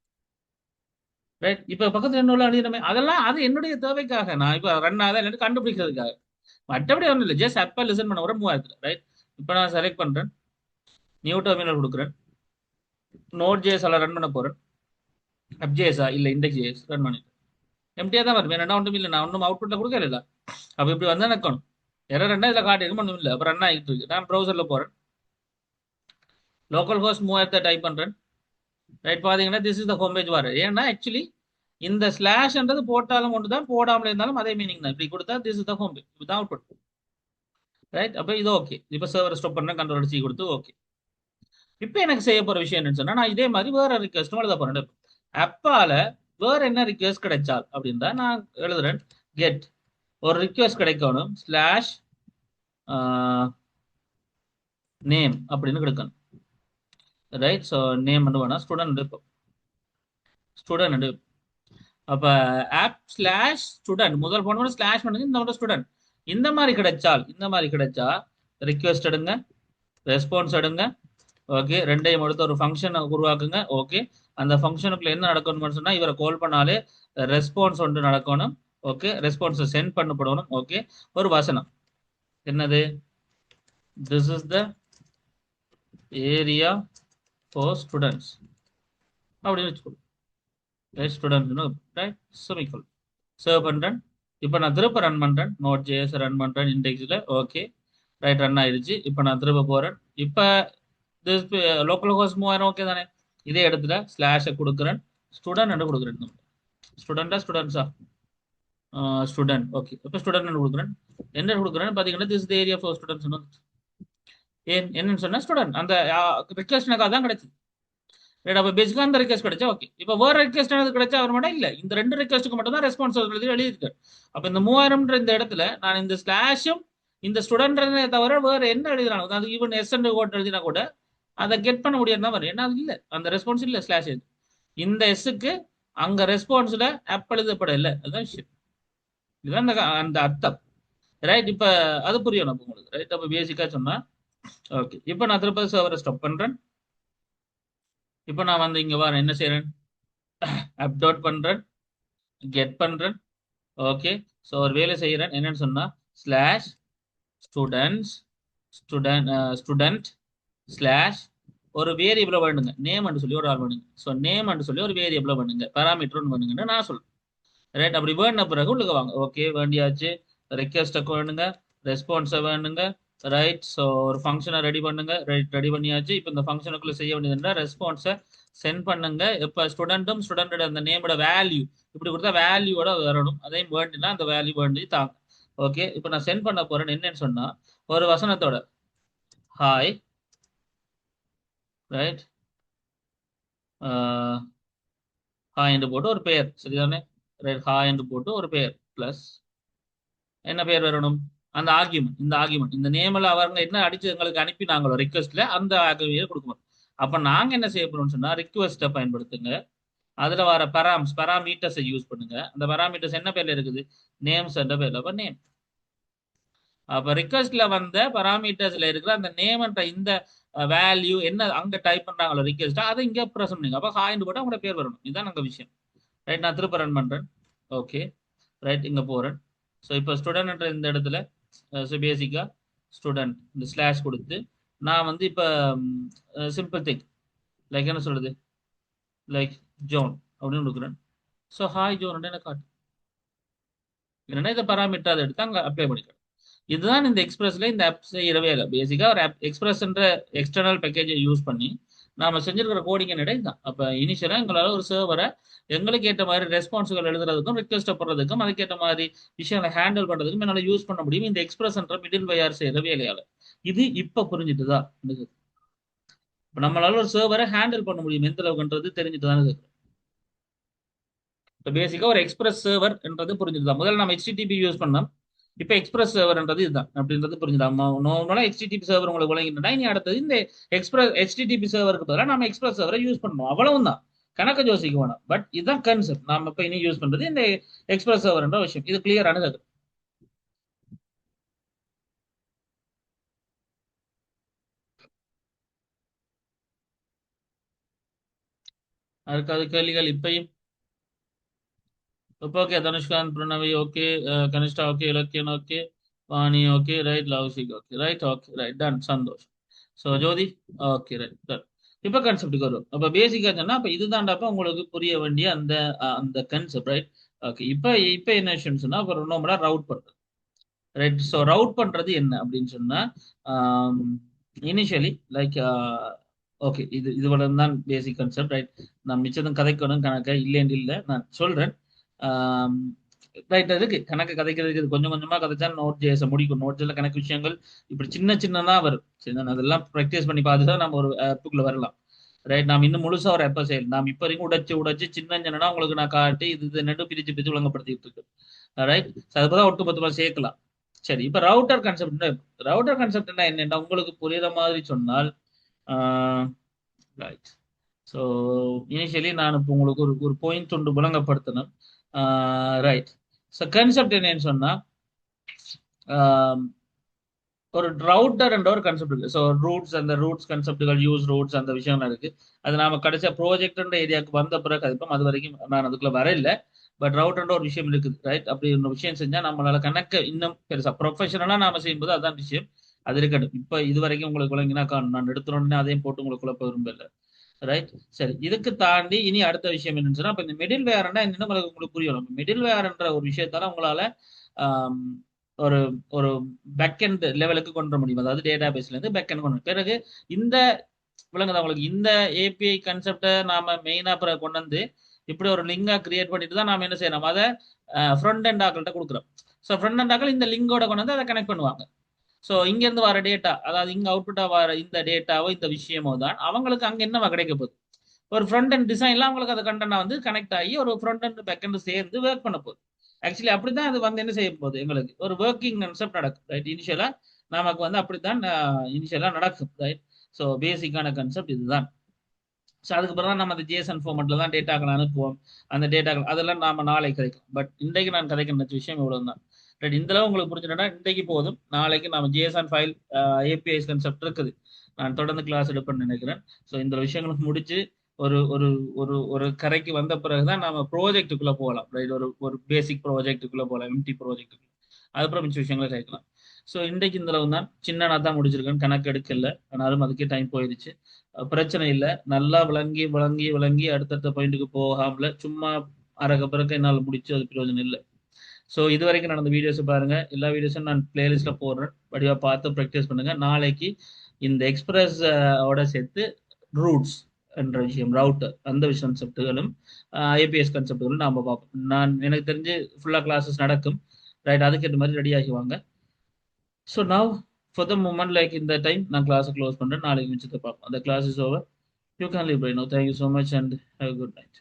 ரைட்? இப்ப பக்கத்துல என்ன அழியணுமே அதெல்லாம் அது என்னுடைய தேவைக்காக நான் இப்ப ரன் ஆகுதா கண்டுபிடிக்கிறதுக்காக, மற்றபடி ஒன்றும் இல்லை. ஜஸ்ட் ஆப்பை லிசன் பண்ண வர 3000, ரைட்? இப்போ நான் செலக்ட் பண்றேன், நியூ டெர்மினல் கொடுக்குறேன், நோட் ஜேஎஸ் ரன் பண்ண போறேன். அப்ஜேஎஸா இல்ல இண்டெக்ஸ் ஜேஎஸ் ரன் பண்ணிட்டு எம்டியா தான் வரும். என்ன ஒன்றும் இல்லை, நான் ஒன்றும் அவுட்புட்ல கொடுக்கல. இல்ல அப்ப இப்படி வந்தா நிற்கணும். எரர் இதுல காட்டிடும், ஒன்றும் இல்லை. அப்புறம் ரன் ஆகிட்டு இருக்கு. நான் ப்ரௌசர்ல போறேன், லோக்கல் ஹோஸ்ட் 3000 டைப் பண்றேன், ரைட்? பாத்தீங்கன்னா this is the home page வர. ஏன்னா ஆக்சுவலி இந்த ஸ்லாஷ்ன்றது போட்டாலும் ஒன்று தான், போடாமல் இருந்தாலும் அதே மீனிங் தான். இப்படி கொடுத்தா this is the home page, இதுதான் அவுட்புட், ரைட்? அப்ப இது ஓகே. இப்ப சர்வர் ஸ்டாப் பண்ண கண்ட்ரோல் சி கொடுத்து ஓகே. இப்போ எனக்கு செய்ய போற விஷயம் என்னன்னு சொன்னா நான் இதே மாதிரி வேற ரிக்வெஸ்ட்டும் எழுத போறேன். அப்பால வேற என்ன ரிக்வெஸ்ட் கிடைச்சால் அப்படின்றா நான் எழுதுறேன். கெட் ஒரு ரிக்வெஸ்ட் கிடைக்கணும், ஸ்லாஷ் நேம் அப்படின்னு கிடைக்கணும், ரைட்? ஸோ நேம் வந்து வேணா ஸ்டூடெண்ட் இருக்கும், ஸ்டூடெண்ட். அப்ப ஆப் ஸ்லாஷ் ஸ்டூடெண்ட் முதல் போன ஸ்லாஷ் பண்ணுங்க, இந்த ஸ்டூடெண்ட். இந்த மாதிரி கிடைச்சா ரிக்வெஸ்ட் எடுங்க, ரெஸ்பான்ஸ் எடுங்க. ஓகே, ரெண்டையும் எடுத்து ஒரு ஃபங்க்ஷனை உருவாக்குங்க. ஓகே, அந்த ஃபங்க்ஷனுக்குள்ள என்ன நடக்கணும்னு சொன்னா இவரை கால் பண்ணாலே ரெஸ்பான்ஸ் ஒன்று நடக்கணும். ஓகே, ரெஸ்பான்ஸ் சென்ட் பண்ணப்படணும். ஓகே, ஒரு வசனம் என்னது? This is the area for students அப்படின்னு வச்சுக்கணும், ஸ்டூடெண்ட்ஸ், ரைட்? செமிகோலன். சர்வ் பண்ணுறேன். இப்போ நான் திரும்ப ரன் பண்ணுறேன், நோட் ஜேஎஸ் ரன் பண்ணுறேன் இண்டெக்ஸில். ஓகே ரைட், ரன் ஆயிடுச்சு. இப்போ நான் திரும்ப போகிறேன். இப்போ லோக்கல் ஹோஸ்ட் 3000 ஓகே தானே. இதே இடத்துல ஸ்லாஷை கொடுக்குறேன், ஸ்டூடெண்ட் கொடுக்குறேன். ஸ்டூடெண்டா ஸ்டூடெண்ட்ஸா? ஸ்டூடெண்ட். ஓகே, இப்போ ஸ்டூடெண்ட் கொடுக்குறேன். என்ன கொடுக்குறேன்னு பார்த்தீங்கன்னா this the area for students. ஏன் என்னன்னு சொன்னா ஸ்டூடெண்ட் அந்த ரிக்வெஸ்ட் எனக்கு அதான் கிடைச்சது. ரைட், அப்போ பேசிக்காக அந்த ரிக்வெஸ்ட் கிடைச்சா ஓகே. இப்போ வேற ரிக்வெஸ்ட் எனக்கு கிடைச்சா அவர் மட்டும் இல்லை, இந்த ரெண்டு ரிக்வெஸ்ட்டுக்கு மட்டும் தான் ரெஸ்பான்ஸ் எழுதியிருக்காரு. அப்போ இந்த 3000 இந்த இடத்துல நான் இந்த ஸ்லாஷும் இந்த ஸ்டூடெண்ட்னே தவிர வேற என்ன எழுதுறாங்க, அது ஈவன் எஸ் அண்ட் கோட் எழுதினா கூட அதை கெட் பண்ண முடியாது தான் வரும். ஏன்னா அது இல்லை, அந்த ரெஸ்பான்ஸ் இல்லை ஸ்லாஷ் இது. இந்த எஸ்ஸுக்கு அங்க ரெஸ்பான்ஸ்ல ஆப் எழுதப்பட இல்லை, அதுதான் விஷயம். இதுதான் அந்த அந்த அர்த்தம். ரைட், இப்போ அது புரியணும் அப்போ உங்களுக்கு. ரைட், அப்போ பேசிக்காக சொன்னா ஓகே. இப்போ நான் திருப்பதி சர்வரை ஸ்டாப் பண்றேன். இப்போ நான் வந்து இங்க வரேன், என்ன செய்யறேன், அப்டோட் பண்றேன், கெட் பண்றேன். ஓகே, ஸோ ஒரு வேலை செய்யறேன். என்னன்னு சொன்னா ஸ்லாஷ் ஸ்டூடெண்ட்ஸ் ஸ்டூடெண்ட் ஸ்லாஷ் ஒரு வேரியபிளை வேணுங்க, நேம் சொல்லி ஒரு ஆள் வேணுங்க. ஸோ நேம் சொல்லி ஒரு வேரியபிளை வேணுங்க, பேராமீட்டர்னு வேணுங்கன்னு நான் சொல்றேன். ரைட், அப்படி வேணுன பிறகு உள்ளுக்கு வாங்க. ஓகே, வேண்டியாச்சு. ரெக்வெஸ்ட்டை வேணுங்க, ரெஸ்பான்ஸை வேணுங்க. ரைட், ஸோ ஒரு ஃபங்க்ஷனை ரெடி பண்ணுங்க. ரைட், ரெடி பண்ணியாச்சு. இப்போ இந்த ஃபங்க்ஷனுக்குள்ள செய்ய வேண்டியதுன்னா ரெஸ்பான்ஸை சென்ட் பண்ணுங்க. இப்போ ஸ்டூடெண்டோட அந்த நேமோட வேல்யூ இப்படி கொடுத்தா வேல்யூவோட வரணும். அதையும் வேண்டினா அந்த வேல்யூ வேண்டி தாங்க. ஓகே, இப்போ நான் சென்ட் பண்ண போறேன். என்னன்னு சொன்னா ஒரு வசனத்தோட ஹாய், ரைட், ஹாய் என்று போட்டு ஒரு பெயர், சரிதானே. ரைட், ஹாய் என்று போட்டு ஒரு பெயர் பிளஸ் என்ன பேர் வரணும், அந்த ஆர்கியூமெண்ட். இந்த ஆர்கியூமெண்ட் இந்த நேமில் அவங்க என்ன அடிச்சு எங்களுக்கு அனுப்பினாங்களோ ரிக்வெஸ்ட்ல அந்த ஆர்கியூமெண்ட் கொடுக்கணும். அப்ப நாங்க என்ன செய்ய போறோம்னு சொன்னா ரிக்வெஸ்ட்டை பயன்படுத்துங்க. அதுல வர பராமீட்டர்ஸை யூஸ் பண்ணுங்க. அந்த பராமீட்டர்ஸ் என்ன பேர்ல இருக்குது, நேம்ஸ் என்ற பேர்ல. அப்ப நேம். அப்ப ரிக்வெஸ்ட்ல வந்த பராமீட்டர்ஸ்ல இருக்கிற அந்த நேம்ன்ற இந்த வேல்யூ என்ன அங்க டைப் பண்றாங்களோ ரிக்வெஸ்ட், அதை இங்க ப்ரெஸ் பண்ணுங்க. அப்ப ஹாய்னு போட்டு அவங்களோட பேர் வரணும். இதுதான் நாங்க விஷயம். ரைட், நான் திருப்ப ரன் பண்றேன். ஓகே ரைட், இங்க போறேன். ஸோ இப்போ ஸ்டூடெண்ட் இந்த இடத்துல ஸோ பேசிக்கா ஸ்டூடெண்ட் இந்த ஸ்லாஷ் கொடுத்து நான் வந்து இப்போ சிம்பிள் திங் லைக் என்ன சொல்றது, லைக் ஜோன் அப்படின்னு கொடுக்குறேன். ஸோ ஹாய் ஜோன் என்ன காட்டு, இல்லைன்னா இதை பராமீட்டர் அதை எடுத்து அங்கே அப்ளை பண்ணிக்கிறேன். இதுதான் இந்த எக்ஸ்பிரஸ்ல இந்த ஆப் செய்யறவே இல்லை. பேசிக்கா ஒரு ஆப் எக்ஸ்பிரஸ்ன்ற எக்ஸ்டர்னல் பேக்கேஜை யூஸ் பண்ணி நாம செஞ்சிருக்கிற கோடிங் என்னடா இதுதான். அப்போ இனிஷியலாக எங்களால் ஒரு சர்வரை எங்களுக்கு ஏற்ற மாதிரி ரெஸ்பான்ஸுகள் எழுதுறதுக்கும் ரிக்வெஸ்ட் போடுறதுக்கும் அதுக்கேற்ற மாதிரி விஷயங்களை ஹேண்டில் பண்றதுக்கும் என்னால் யூஸ் பண்ண முடியும் இந்த எக்ஸ்பிரஸ்ன்ற மிடில் வயர் செய்யற வேலையால. இது இப்போ புரிஞ்சுட்டுதான் எனக்கு. இப்போ நம்மளால ஒரு சர்வரை ஹேண்டில் பண்ண முடியும் எந்த அளவுக்குன்றது தெரிஞ்சுட்டு தானே இருக்கு. இப்போ பேசிக்கா ஒரு எக்ஸ்பிரஸ் சர்வர்ன்றது புரிஞ்சுட்டு முதல்ல நம்ம HTTP யூஸ் பண்ணோம். இப்போ எக்ஸ்பிரஸ் சர்வர்ன்றது இதுதான் அப்படின்றது புரிஞ்சுதான். நார்மலா HTTP சர்வர் உங்களுக்கு விளங்கிட்டா இனி அடுத்தது இந்த HTTP சர்வருக்கு பதிலாக நம்ம எக்ஸ்பிரஸ் சர்வரை யூஸ் பண்ணணும், அவ்வளவுதான். கணக்கு யோசிக்க வேணாம். பட் இதுதான் கன்செப்ட். நாம இப்ப இனி யூஸ் பண்றது இந்த எக்ஸ்பிரஸ் சர்வர்ன்ற விஷயம். இது கிளியரானது. அதுக்கு கேள்விகள் இப்பயும் இப்போ okay. Thanushkanth, Pranavi okay, Kanishta okay, Ilakkiyan okay, Vani okay, right, Loushik okay, right, okay right, done, Santhosh. So Jothi okay right done. இப்போ கான்செப்டுக்கு வரும். அப்போ பேசிக்கா சொன்னா அப்போ இதுதான்டாப்ப உங்களுக்கு புரிய வேண்டிய அந்த அந்த கன்செப்ட். Right, okay. இப்போ என்ன விஷயம்னு சொன்னா இப்போ நம்மளா ரவுட் பண்றது. ரைட், ஸோ ரவுட் பண்றது என்ன அப்படின்னு சொன்னா இனிஷியலி லைக் ஓகே இது தான் பேசிக் கான்செப்ட். ரைட், நான் மிச்சதும் கதைக்கணும் கணக்க இல்லைன்னு இல்லை நான் சொல்றேன். ரைட், இருக்கு கணக்கு கதைக்கிறதுக்கு. இது கொஞ்சம் கொஞ்சமா கதைச்சா நோட் ஜேஸ முடிக்கும். நோட் ஜேல கணக்கு விஷயங்கள் இப்படி சின்ன சின்னதா வரும். சரி, அதெல்லாம் ப்ராக்டிஸ் பண்ணி பார்த்து தான் நம்ம ஒரு ஆப்புக்குள்ள வரலாம். ரைட், நாம் இன்னும் முழுசா ஒரு ஆப்பை செய்யலாம். நாம் இப்ப வரைக்கும் உடைச்சு சின்ன சின்னனா உங்களுக்கு நான் காட்டி இது நடு பிரிச்சு விளங்கப்படுத்திட்டு இருக்கு. ரைட், அதுதான் ஒட்டுமொத்தமா சேர்க்கலாம். சரி, இப்ப ரவுட்டர் கான்செப்ட் என்னன்னா உங்களுக்கு புரியுற மாதிரி சொன்னால் ரைட். ஸோ இனிஷியலி நான் இப்போ உங்களுக்கு ஒரு பாயிண்ட் ஒன்று விளங்கப்படுத்தணும். ரைட், ஸோ கான்செப்ட் என்னன்னு சொன்னா ஒரு ரவுட்டர் என்ற ஒரு கான்செப்ட் இருக்கு. ஸோ ரூட்ஸ், அந்த ரூட்ஸ் கான்செப்டுகள், யூஸ் ரூட்ஸ் அந்த விஷயம்லாம் இருக்கு. அது நாம கடைசியா ப்ராஜெக்ட்ன்ற ஏரியாவுக்கு வந்த பிறகு கதைப்போம். அது வரைக்கும் நான் அதுக்குள்ள வர இல்லை. பட் ரவுட்டர்ன்ற ஒரு விஷயம் இருக்குது. ரைட், அப்படி ஒரு விஷயம் செஞ்சா நம்மளால கணக்க இன்னும் பெருசா ப்ரொஃபஷனலா நாம செய்யும்போது அதான் விஷயம். அது இருக்கட்டும். இப்ப இது வரைக்கும் உங்களுக்கு விளங்கினா நான் எடுத்துறோம்னு அதையும் போட்டு உங்களுக்கு குழப்ப விரும்பல. ரைட். சரி, இதுக்கு தாண்டி இனி அடுத்த விஷயம் என்னன்னு சொன்னா, அப்ப இந்த மிடில் வேர்னா என்னன்னு உங்களுக்கு புரியணும். மிடில் வேர்ன்ற ஒரு விஷயத்தால உங்களால ஆம், ஒரு ஒரு பேக்எண்ட் லெவலுக்கு கொண்டு வர முடியும். அதாவது டேட்டா பேஸ்ல இருந்து பேக்எண்ட் கொண்டு வரும். பிறகு இந்த விளங்குதா உங்களுக்கு, இந்த ஏபிஐ கன்செப்டை நாம மெயினா பிறகு கொண்டு வந்து இப்படி ஒரு லிங்கா கிரியேட் பண்ணிட்டு தான் நாம என்ன செய்யணும், அதை ஃப்ரண்ட் அண்ட் ஆக்கள்கிட்ட கொடுக்குறோம். ஸோ ஃப்ரண்ட் அண்ட் ஆக்கள் இந்த லிங்கோட கொண்டு வந்து அதை கனெக்ட் பண்ணுவாங்க. ஸோ இங்க இருந்து வர டேட்டா, அதாவது இங்க அவுட்புட்டா வர இந்த டேட்டாவோ இந்த விஷயமோ தான் அவங்களுக்கு அங்க என்னவா கிடைக்க போகுது. ஒரு ஃப்ரண்ட் அண்ட் டிசைன்ல அவங்களுக்கு அது கண்டென்ட் வந்து கனெக்ட் ஆகி ஒரு ஃப்ரண்ட் அண்ட் பேக் அண்ட் சேர்ந்து ஒர்க் பண்ண போகுது. ஆக்சுவலி அப்படிதான் அது வந்து என்ன செய்ய போகுது, எங்களுக்கு ஒரு ஒர்க்கிங் கான்செப்ட் நடக்கும். ரைட், இனிஷியலா நமக்கு வந்து அப்படித்தான் இனிஷியலா நடக்கும். ரைட். ஸோ பேசிக்கான கான்செப்ட் இதுதான். ஸோ அதுக்கு பிறகு தான் நம்ம அந்த ஜேசன் ஃபார்மெட்ல தான் டேட்டாக்களை அனுப்புவோம். அந்த டேட்டாக்கள் அதெல்லாம் நாம நாளை கிடைக்கும். பட் இன்றைக்கு நான் கதைக்க நினைச்ச விஷயம் இவ்வளவு தான். ரைட், இந்த அளவு உங்களுக்கு புரிஞ்சுட்டா இன்றைக்கு போதும். நாளைக்கு நம்ம ஜேசன் ஃபைல் ஏபிஐஸ் கான்செப்ட் இருக்குது, நான் தொடர்ந்து கிளாஸ் எடுப்பேன்னு நினைக்கிறேன். ஸோ இந்த விஷயங்களுக்கு முடிச்சு ஒரு ஒரு ஒரு ஒரு கரைக்கு வந்த பிறகுதான் நம்ம ப்ராஜெக்ட்டுக்குள்ள போகலாம். ரைட், ஒரு ஒரு பேசிக் ப்ராஜெக்ட்டுக்குள்ள போகலாம், எம்டி ப்ராஜெக்ட்டுக்குள்ள. அதுக்கப்புறம் மிச்ச விஷயங்களை கேட்கலாம். ஸோ இன்றைக்கு இந்த அளவு தான். சின்ன நான் தான் முடிச்சிருக்கேன், கணக்கு எடுக்கல, ஆனாலும் அதுக்கே டைம் போயிடுச்சு. பிரச்சனை இல்லை. நல்லா விளங்கி விளங்கி விளங்கி அடுத்தடுத்த பாயிண்ட்டுக்கு போகாமல சும்மா அரக்க பிறக்க என்னால் முடிச்சு அது பிரயோஜனம் இல்லை. ஸோ இது வரைக்கும் நடந்த வீடியோஸ் பாருங்க. எல்லா வீடியோஸும் நான் பிளேலிஸ்ட்ல போடுறேன், வடிவா பார்த்து ப்ராக்டிஸ் பண்ணுங்க. நாளைக்கு இந்த எக்ஸ்பிரஸ் ஓட சேர்த்து ரூட்ஸ் என்ற விஷயம், ரவுட்டர், அந்த விஷயம் கன்செப்டுகளும் ஐபிஎஸ் கன்செப்டுகளும் நாம பார்ப்போம். நான் எனக்கு தெரிஞ்சு ஃபுல்லா கிளாஸஸ் நடக்கும். ரைட், அதுக்கேற்ற மாதிரி ரெடி ஆகிவாங்க. So now for the moment like இந்த டைம் நான் கிளாஸை க்ளோஸ் பண்றேன். நாளைக்கு மிச்சத்தை பார்ப்போம். அந்த class is over. You can leave right now. Thank you so much and have a good night.